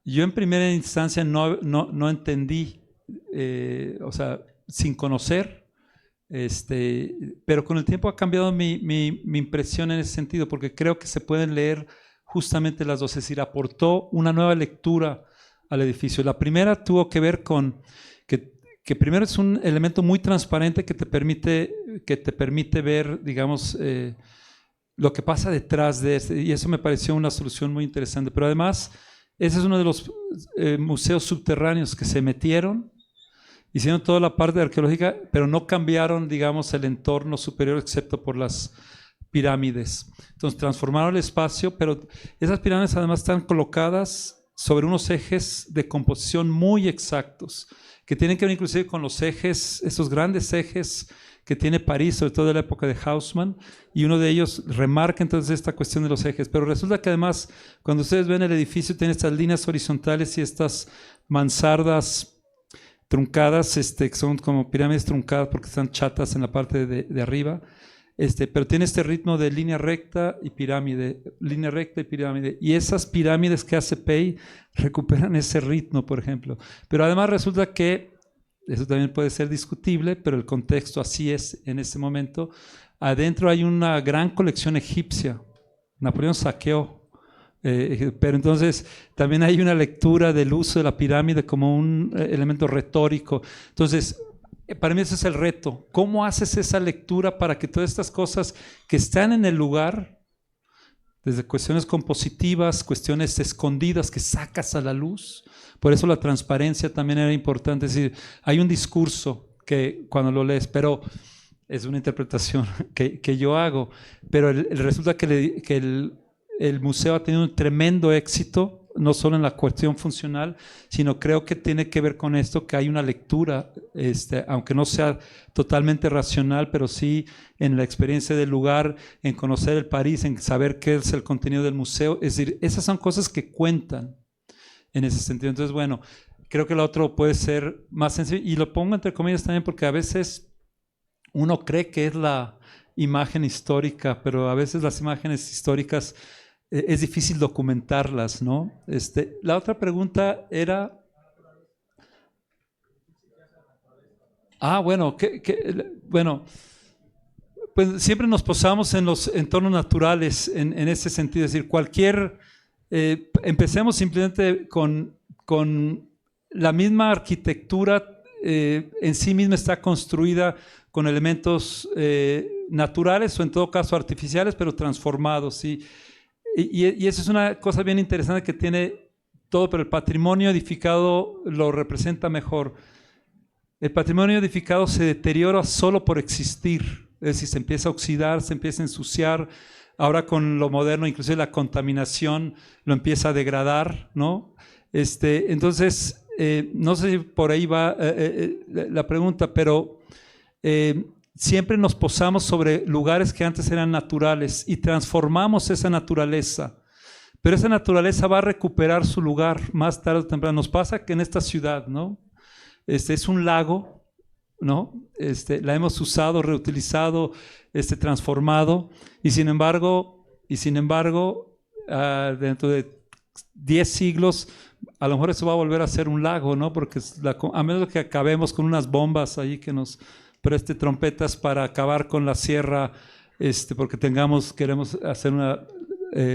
Speaker 2: yo en primera instancia no entendí, o sea, sin conocer, pero con el tiempo ha cambiado mi impresión en ese sentido, porque creo que se pueden leer justamente las dos. Es decir, aportó una nueva lectura al edificio. La primera tuvo que ver con que primero es un elemento muy transparente que te permite ver, digamos, lo que pasa detrás de y eso me pareció una solución muy interesante. Pero además, ese es uno de los museos subterráneos que se metieron, hicieron toda la parte arqueológica, pero no cambiaron, digamos, el entorno superior excepto por las pirámides. Entonces transformaron el espacio, pero esas pirámides además están colocadas sobre unos ejes de composición muy exactos, que tienen que ver inclusive con los ejes, esos grandes ejes que tiene París, sobre todo de la época de Haussmann, y uno de ellos remarca entonces esta cuestión de los ejes. Pero resulta que además, cuando ustedes ven el edificio, tiene estas líneas horizontales y estas mansardas truncadas, que son como pirámides truncadas porque están chatas en la parte de arriba, pero tiene este ritmo de línea recta y pirámide, y esas pirámides que hace Pei recuperan ese ritmo, por ejemplo. Pero además resulta que, eso también puede ser discutible, pero el contexto así es en este momento, adentro hay una gran colección egipcia. Napoleón saqueó, pero entonces también hay una lectura del uso de la pirámide como un elemento retórico. Entonces para mí ese es el reto. ¿Cómo haces esa lectura para que todas estas cosas que están en el lugar, desde cuestiones compositivas, cuestiones escondidas que sacas a la luz? Por eso la transparencia también era importante. Es decir, hay un discurso que cuando lo lees, pero es una interpretación que yo hago, pero resulta que el museo ha tenido un tremendo éxito, no solo en la cuestión funcional, sino creo que tiene que ver con esto, que hay una lectura, aunque no sea totalmente racional, pero sí en la experiencia del lugar, en conocer el París, en saber qué es el contenido del museo. Es decir, esas son cosas que cuentan en ese sentido. Entonces, bueno, creo que lo otro puede ser más sencillo, y lo pongo entre comillas también porque a veces uno cree que es la imagen histórica, pero a veces las imágenes históricas es difícil documentarlas, ¿no? La otra pregunta era... bueno, bueno, pues siempre nos posamos en los entornos naturales en ese sentido, es decir, empecemos simplemente con la misma arquitectura en sí misma está construida con elementos naturales o en todo caso artificiales, pero transformados, ¿sí? Y eso es una cosa bien interesante que tiene todo, pero el patrimonio edificado lo representa mejor. El patrimonio edificado se deteriora solo por existir, es decir, se empieza a oxidar, se empieza a ensuciar. Ahora con lo moderno, inclusive la contaminación lo empieza a degradar, ¿no? Entonces, no sé si por ahí va la pregunta, pero siempre nos posamos sobre lugares que antes eran naturales y transformamos esa naturaleza. Pero esa naturaleza va a recuperar su lugar más tarde o temprano. Nos pasa que en esta ciudad, ¿no? Es un lago, ¿no? La hemos usado, reutilizado, transformado, y sin embargo, dentro de 10 siglos, a lo mejor eso va a volver a ser un lago, ¿no? Porque a menos que acabemos con unas bombas ahí que nos preste trompetas para acabar con la sierra, porque queremos hacer una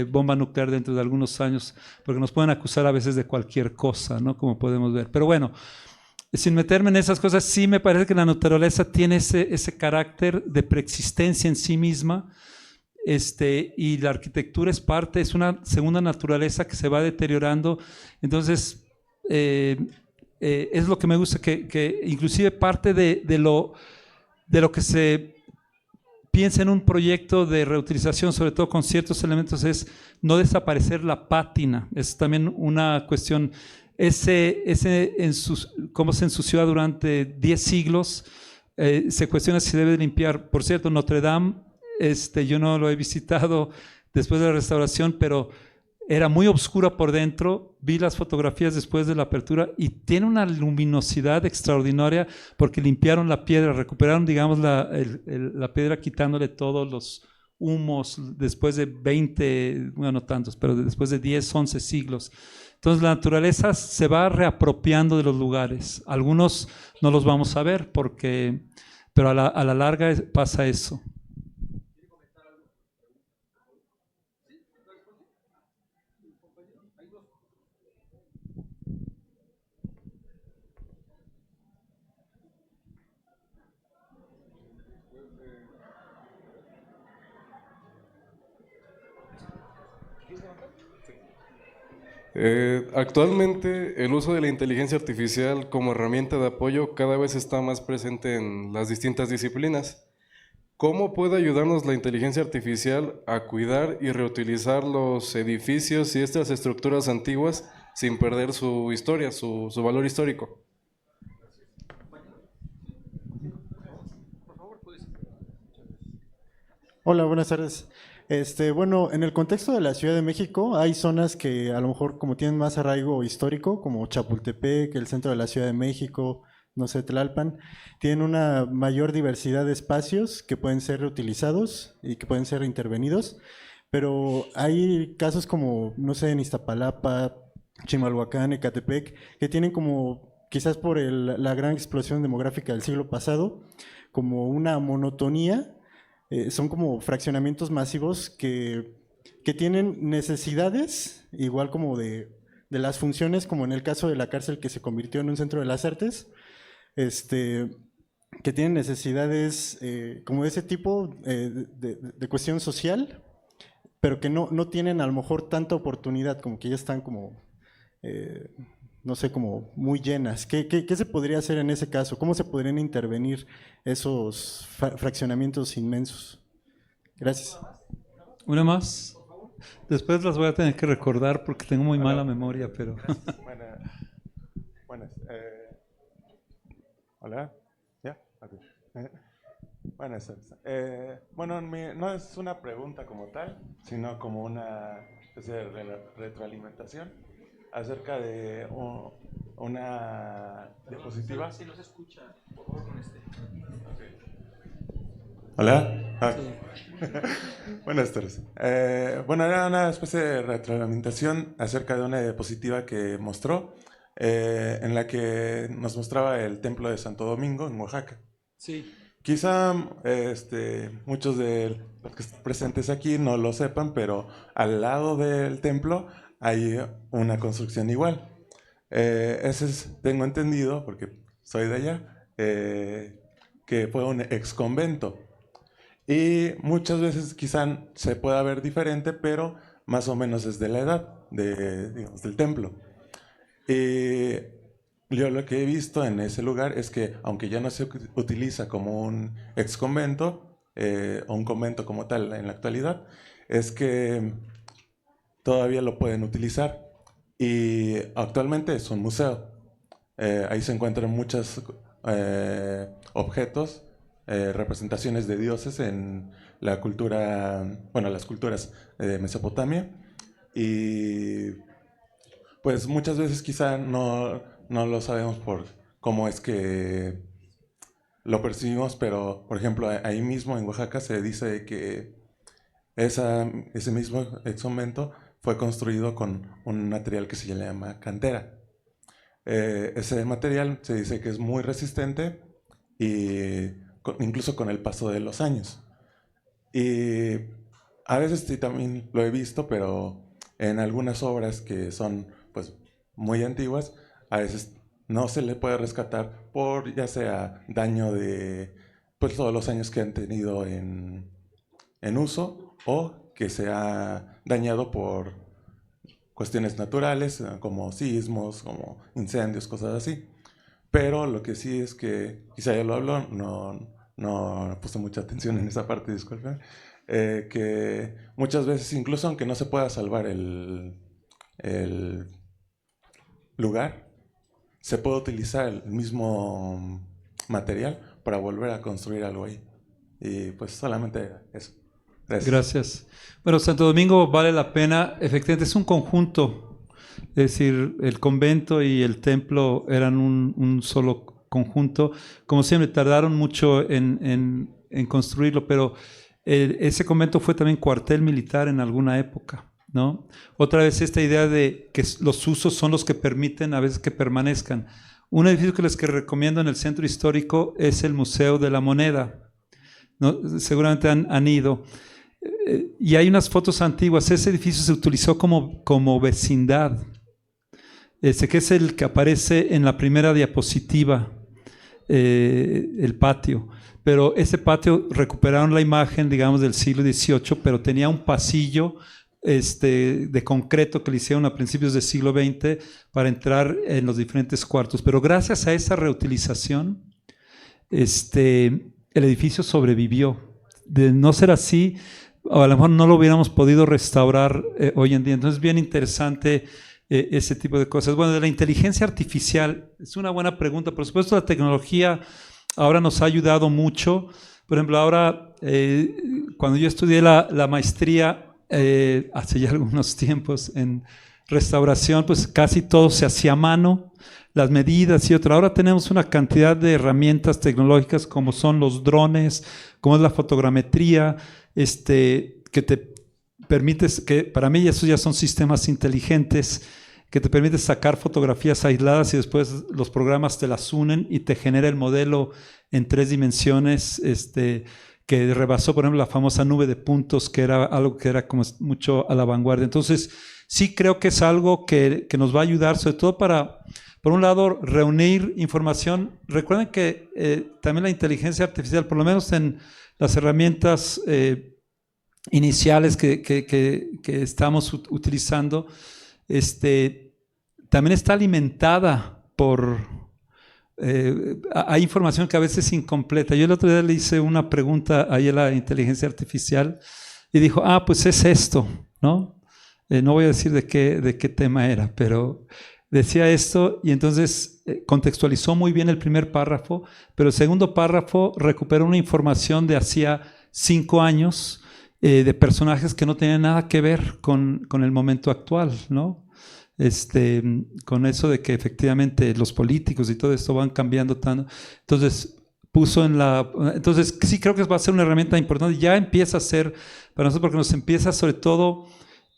Speaker 2: bomba nuclear dentro de algunos años, porque nos pueden acusar a veces de cualquier cosa, ¿no? Como podemos ver. Pero bueno, sin meterme en esas cosas, sí me parece que la naturaleza tiene ese carácter de preexistencia en sí misma, y la arquitectura es una segunda naturaleza que se va deteriorando. Entonces, es lo que me gusta, que inclusive parte de lo que se piensa en un proyecto de reutilización, sobre todo con ciertos elementos, es no desaparecer la pátina. Es también una cuestión, cómo se ensució durante 10 siglos, se cuestiona si se debe limpiar. Por cierto, Notre Dame, yo no lo he visitado después de la restauración, pero era muy oscura por dentro. Vi las fotografías después de la apertura y tiene una luminosidad extraordinaria porque limpiaron la piedra, recuperaron, digamos, la piedra quitándole todos los humos después de 20, bueno, no tantos, pero después de 10, 11 siglos. Entonces la naturaleza se va reapropiando de los lugares. Algunos no los vamos a ver pero a la larga pasa eso.
Speaker 6: Actualmente el uso de la inteligencia artificial como herramienta de apoyo cada vez está más presente en las distintas disciplinas. ¿Cómo puede ayudarnos la inteligencia artificial a cuidar y reutilizar los edificios y estas estructuras antiguas sin perder su historia, su valor histórico?
Speaker 7: Hola, buenas tardes. Bueno, en el contexto de la Ciudad de México hay zonas que a lo mejor como tienen más arraigo histórico, como Chapultepec, el centro de la Ciudad de México, no sé, Tlalpan, tienen una mayor diversidad de espacios que pueden ser reutilizados y que pueden ser intervenidos, pero hay casos como, no sé, en Iztapalapa, Chimalhuacán, Ecatepec, que tienen como, quizás por la gran explosión demográfica del siglo pasado, como una monotonía. Son como fraccionamientos masivos que tienen necesidades, igual como de las funciones, como en el caso de la cárcel que se convirtió en un centro de las artes, que tienen necesidades como de ese tipo de cuestión social, pero que no tienen a lo mejor tanta oportunidad, como que ya están como, no sé, como muy llenas. ¿Qué se podría hacer en ese caso? ¿Cómo se podrían intervenir esos fraccionamientos inmensos? Gracias.
Speaker 2: ¿Una más? Después las voy a tener que recordar porque tengo muy mala memoria, pero...
Speaker 8: Buenas. Hola. ¿Ya? Okay. Buenas tardes. Bueno, no es una pregunta como tal, sino como una especie de retroalimentación acerca de una diapositiva.
Speaker 1: Si nos escucha, por favor, con este.
Speaker 8: Okay. Hola. Ah. Sí. Buenas tardes. Bueno, era una especie de retroalimentación acerca de una diapositiva que mostró, en la que nos mostraba el templo de Santo Domingo en Oaxaca.
Speaker 1: Sí.
Speaker 8: Quizá muchos de los que están presentes aquí no lo sepan, pero al lado del templo hay una construcción igual. Tengo entendido, porque soy de allá, que fue un ex convento. Y muchas veces quizá se pueda ver diferente, pero más o menos es de la edad digamos, del templo. Y yo lo que he visto en ese lugar es que, aunque ya no se utiliza como un ex convento, o un convento como tal en la actualidad, es que todavía lo pueden utilizar. Y actualmente es un museo. Ahí se encuentran muchos objetos, representaciones de dioses en la cultura, bueno, las culturas de Mesopotamia. Y pues muchas veces quizá no lo sabemos por cómo es que lo percibimos, pero por ejemplo ahí mismo en Oaxaca se dice que ese mismo exomento fue construido con un material que se llama cantera. Ese material se dice que es muy resistente y incluso con el paso de los años. Y a veces sí, también lo he visto, pero en algunas obras que son pues muy antiguas, a veces no se le puede rescatar por ya sea daño de pues todos los años que han tenido en uso, o que se ha dañado por cuestiones naturales como sismos, como incendios, cosas así. Pero lo que sí es que, quizá ya lo habló, no puse mucha atención en esa parte, disculpen, que muchas veces, incluso aunque no se pueda salvar el lugar, se puede utilizar el mismo material para volver a construir algo ahí. Y pues solamente eso.
Speaker 2: Gracias. Bueno, Santo Domingo vale la pena, efectivamente es un conjunto, es decir, el convento y el templo eran un solo conjunto. Como siempre, tardaron mucho en construirlo, pero ese convento fue también cuartel militar en alguna época, ¿no? Otra vez esta idea de que los usos son los que permiten a veces que permanezcan. Un edificio que les recomiendo en el centro histórico es el Museo de la Moneda, ¿no? Seguramente han ido. Y hay unas fotos antiguas. Ese edificio se utilizó como vecindad. Que es el que aparece en la primera diapositiva, el patio. Pero ese patio recuperaron la imagen, digamos, del siglo XVIII, pero tenía un pasillo de concreto que le hicieron a principios del siglo XX para entrar en los diferentes cuartos. Pero gracias a esa reutilización, el edificio sobrevivió. De no ser así, o a lo mejor no lo hubiéramos podido restaurar hoy en día. Entonces es bien interesante ese tipo de cosas. Bueno, de la inteligencia artificial, es una buena pregunta. Por supuesto, la tecnología ahora nos ha ayudado mucho. Por ejemplo, ahora, cuando yo estudié la maestría, hace ya algunos tiempos, en restauración, pues casi todo se hacía a mano, las medidas y otra. Ahora tenemos una cantidad de herramientas tecnológicas como son los drones, como es la fotogrametría, que te permites, que para mí esos ya son sistemas inteligentes, que te permiten sacar fotografías aisladas y después los programas te las unen y te genera el modelo en 3 dimensiones, que rebasó, por ejemplo, la famosa nube de puntos, que era algo que era como mucho a la vanguardia. Entonces, sí creo que es algo que nos va a ayudar, sobre todo para, por un lado, reunir información. Recuerden que también la inteligencia artificial, por lo menos en las herramientas iniciales que estamos utilizando, también está alimentada por... hay información que a veces es incompleta. Yo el otro día le hice una pregunta ahí a la inteligencia artificial y dijo, pues es esto, ¿no? No voy a decir de qué tema era, pero decía esto y entonces contextualizó muy bien el primer párrafo, pero el segundo párrafo recuperó una información de hacía 5 años de personajes que no tenían nada que ver con el momento actual, ¿no? Con eso de que efectivamente los políticos y todo esto van cambiando tanto. Entonces entonces sí creo que va a ser una herramienta importante. Ya empieza a ser para nosotros porque nos empieza sobre todo,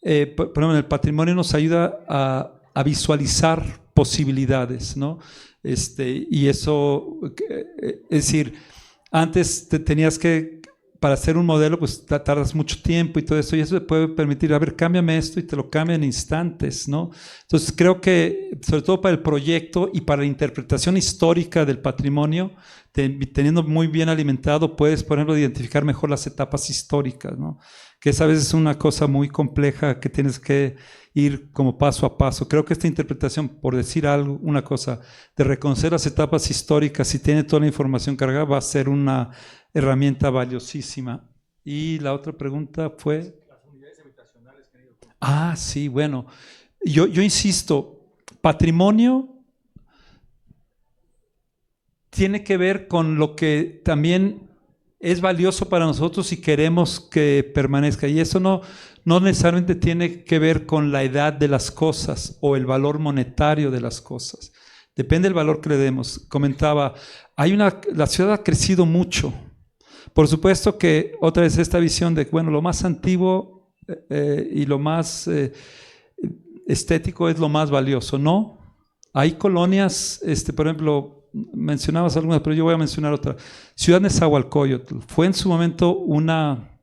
Speaker 2: por ejemplo, en el patrimonio nos ayuda a visualizar posibilidades, ¿no? Y eso, es decir, antes tenías que, para hacer un modelo, pues tardas mucho tiempo y todo eso, y eso te puede permitir, a ver, cámbiame esto y te lo cambia en instantes, ¿no? Entonces creo que, sobre todo para el proyecto y para la interpretación histórica del patrimonio, teniendo muy bien alimentado, puedes, por ejemplo, identificar mejor las etapas históricas, ¿no? Que esa vez es una cosa muy compleja que tienes que ir como paso a paso. Creo que esta interpretación, por decir algo, una cosa, de reconocer las etapas históricas y tiene toda la información cargada, va a ser una herramienta valiosísima. Y la otra pregunta fue... Las unidades habitacionales. Sí, bueno. Yo insisto, patrimonio tiene que ver con lo que también es valioso para nosotros y queremos que permanezca. Y eso no necesariamente tiene que ver con la edad de las cosas o el valor monetario de las cosas. Depende del valor que le demos. Comentaba, la ciudad ha crecido mucho. Por supuesto que otra vez esta visión de, bueno, lo más antiguo y lo más estético es lo más valioso. No, hay colonias, por ejemplo, mencionabas algunas, pero yo voy a mencionar otra. Ciudad de Nezahualcóyotl fue en su momento una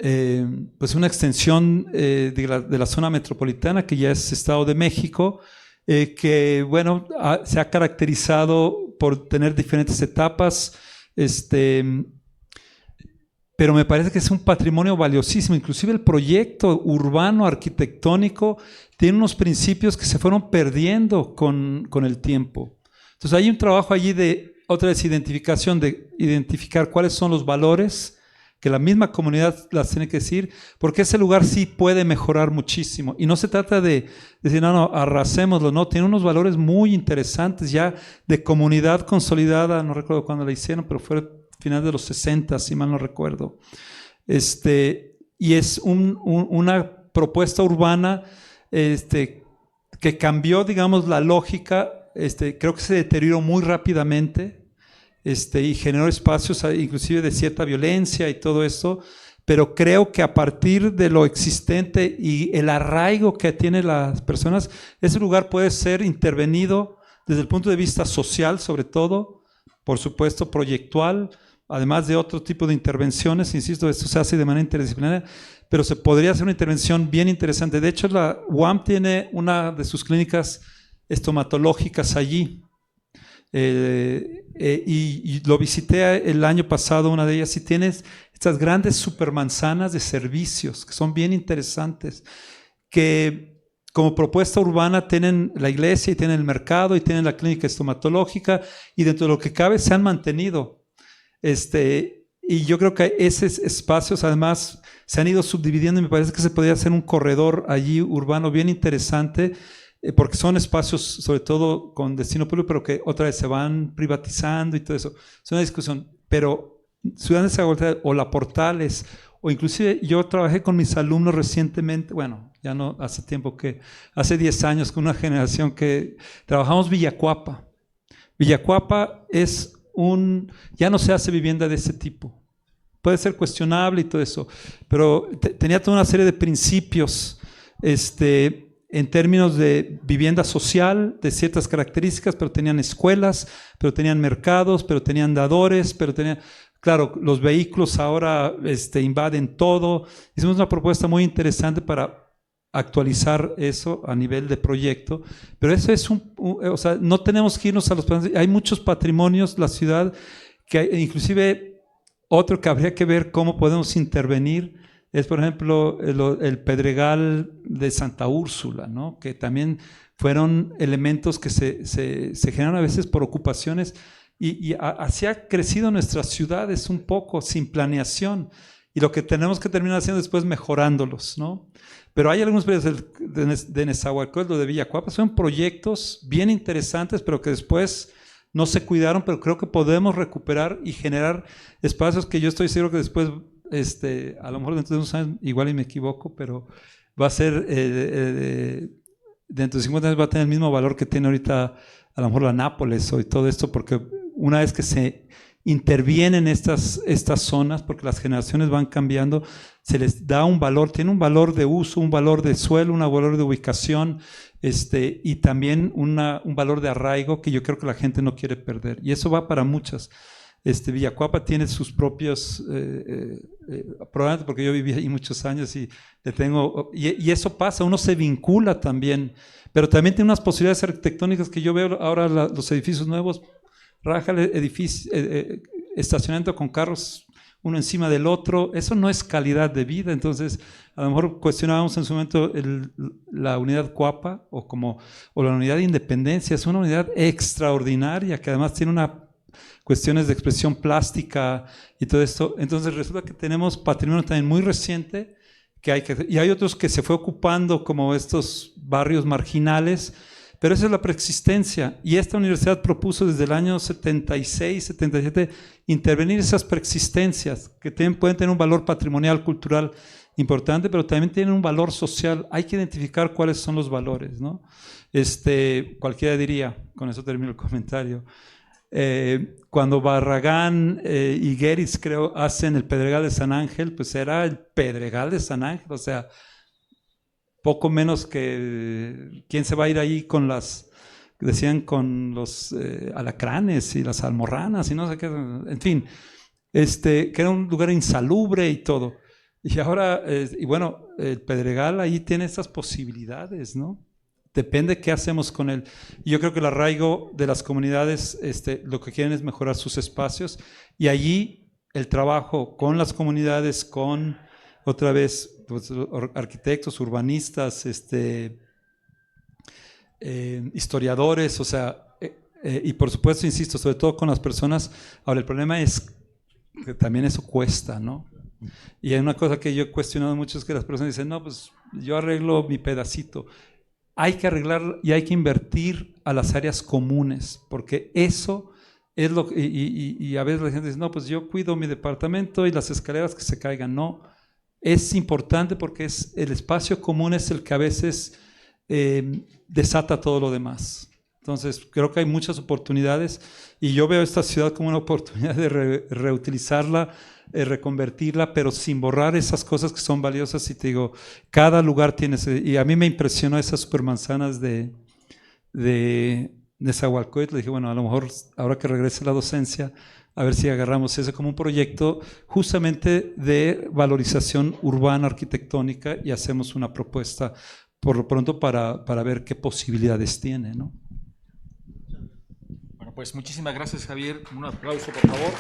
Speaker 2: extensión de la zona metropolitana, que ya es Estado de México, que bueno, se ha caracterizado por tener diferentes etapas, pero me parece que es un patrimonio valiosísimo. Inclusive el proyecto urbano arquitectónico tiene unos principios que se fueron perdiendo con el tiempo. Entonces hay un trabajo allí de, otra vez, identificación, de identificar cuáles son los valores que la misma comunidad las tiene que decir, porque ese lugar sí puede mejorar muchísimo. Y no se trata de decir, no, arrasémoslo, no, tiene unos valores muy interesantes ya de comunidad consolidada, no recuerdo cuándo la hicieron, pero fue a finales de los 60, si mal no recuerdo. Y es una propuesta urbana que cambió, digamos, la lógica. Creo que se deterioró muy rápidamente y generó espacios inclusive de cierta violencia y todo eso, pero creo que a partir de lo existente y el arraigo que tienen las personas, ese lugar puede ser intervenido desde el punto de vista social, sobre todo, por supuesto proyectual, además de otro tipo de intervenciones. Insisto, esto se hace de manera interdisciplinaria, pero se podría hacer una intervención bien interesante. De hecho, la UAM tiene una de sus clínicas estomatológicas allí, y lo visité el año pasado, una de ellas, y tienes estas grandes supermanzanas de servicios que son bien interesantes, que como propuesta urbana tienen la iglesia y tienen el mercado y tienen la clínica estomatológica, y dentro de lo que cabe se han mantenido. Y yo creo que esos espacios además se han ido subdividiendo y me parece que se podría hacer un corredor allí urbano bien interesante, porque son espacios sobre todo con destino público, pero que otra vez se van privatizando y todo eso. Es una discusión, pero Ciudad de Nezahualcóyotl o La Portales, o inclusive yo trabajé con mis alumnos recientemente, bueno, ya no hace tiempo, que hace 10 años con una generación que trabajamos Villacuapa. Villacuapa es ya no se hace vivienda de ese tipo. Puede ser cuestionable y todo eso, pero tenía toda una serie de principios, en términos de vivienda social, de ciertas características, pero tenían escuelas, pero tenían mercados, pero tenían dadores, pero tenían Claro, los vehículos ahora invaden todo. Hicimos una propuesta muy interesante para actualizar eso a nivel de proyecto, pero eso es o sea, no tenemos que irnos a los... Hay muchos patrimonios, la ciudad, que inclusive otro que habría que ver cómo podemos intervenir es, por ejemplo, el Pedregal de Santa Úrsula, ¿no? Que también fueron elementos que se generan a veces por ocupaciones y así ha crecido nuestras ciudades un poco sin planeación, y lo que tenemos que terminar haciendo después mejorándolos, ¿no? Pero hay algunos proyectos de Nezahualcóyotl, de Villacuapa, son proyectos bien interesantes, pero que después no se cuidaron, pero creo que podemos recuperar y generar espacios que yo estoy seguro que después, a lo mejor dentro de unos años, igual y me equivoco, pero va a ser, dentro de 50 años va a tener el mismo valor que tiene ahorita a lo mejor la Nápoles y todo esto, porque una vez que se intervienen estas zonas, porque las generaciones van cambiando, se les da un valor, tiene un valor de uso, un valor de suelo, un valor de ubicación, y también un valor de arraigo que yo creo que la gente no quiere perder. Y eso va para muchas. Villacuapa tiene sus propios, probablemente porque yo viví ahí muchos años y eso pasa, uno se vincula también, pero también tiene unas posibilidades arquitectónicas que yo veo ahora, los edificios nuevos, raja el edificio, estacionamiento con carros uno encima del otro, eso no es calidad de vida. Entonces a lo mejor cuestionábamos en su momento la unidad Cuapa o la unidad de Independencia, es una unidad extraordinaria que además tiene cuestiones de expresión plástica y todo esto. Entonces resulta que tenemos patrimonio también muy reciente y hay otros que se fue ocupando como estos barrios marginales, pero esa es la preexistencia, y esta universidad propuso desde el año 76, 77 intervenir esas preexistencias que pueden tener un valor patrimonial, cultural importante, pero también tienen un valor social. Hay que identificar cuáles son los valores, ¿no? Cualquiera diría, con eso termino el comentario, cuando Barragán y Gueritz, creo, hacen el Pedregal de San Ángel, pues era el Pedregal de San Ángel, o sea, poco menos que quién se va a ir ahí decían con los alacranes y las almorranas y no sé qué, en fin, que era un lugar insalubre y todo. Y ahora, y bueno, el Pedregal ahí tiene esas posibilidades, ¿no? Depende qué hacemos con él. Y yo creo que el arraigo de las comunidades, lo que quieren es mejorar sus espacios, y allí el trabajo con las comunidades, con otra vez pues, arquitectos, urbanistas, historiadores, o sea, y por supuesto, insisto, sobre todo con las personas. Ahora, el problema es que también eso cuesta, ¿no? Y hay una cosa que yo he cuestionado mucho, es que las personas dicen, no, pues yo arreglo mi pedacito. Hay que arreglar y hay que invertir a las áreas comunes, porque eso es lo que, y a veces la gente dice, no, pues yo cuido mi departamento y las escaleras que se caigan. No, es importante porque el espacio común es el que a veces desata todo lo demás. Entonces creo que hay muchas oportunidades, y yo veo esta ciudad como una oportunidad de reutilizarla, reconvertirla, pero sin borrar esas cosas que son valiosas. Y te digo, cada lugar tiene y a mí me impresionó esas supermanzanas de Nezahualcóyotl. Le dije, bueno, a lo mejor ahora que regrese la docencia, a ver si agarramos eso como un proyecto justamente de valorización urbana arquitectónica y hacemos una propuesta por lo pronto para ver qué posibilidades tiene, ¿no?
Speaker 1: Bueno, pues muchísimas gracias, Javier. Un aplauso, por favor.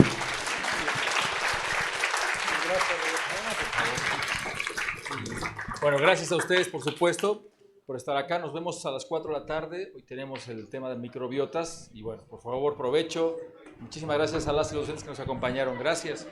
Speaker 1: Bueno, gracias a ustedes, por supuesto, por estar acá. Nos vemos a las 4 de la tarde. Hoy tenemos el tema de microbiotas. Y bueno, por favor, provecho. Muchísimas gracias a las y los docentes que nos acompañaron. Gracias.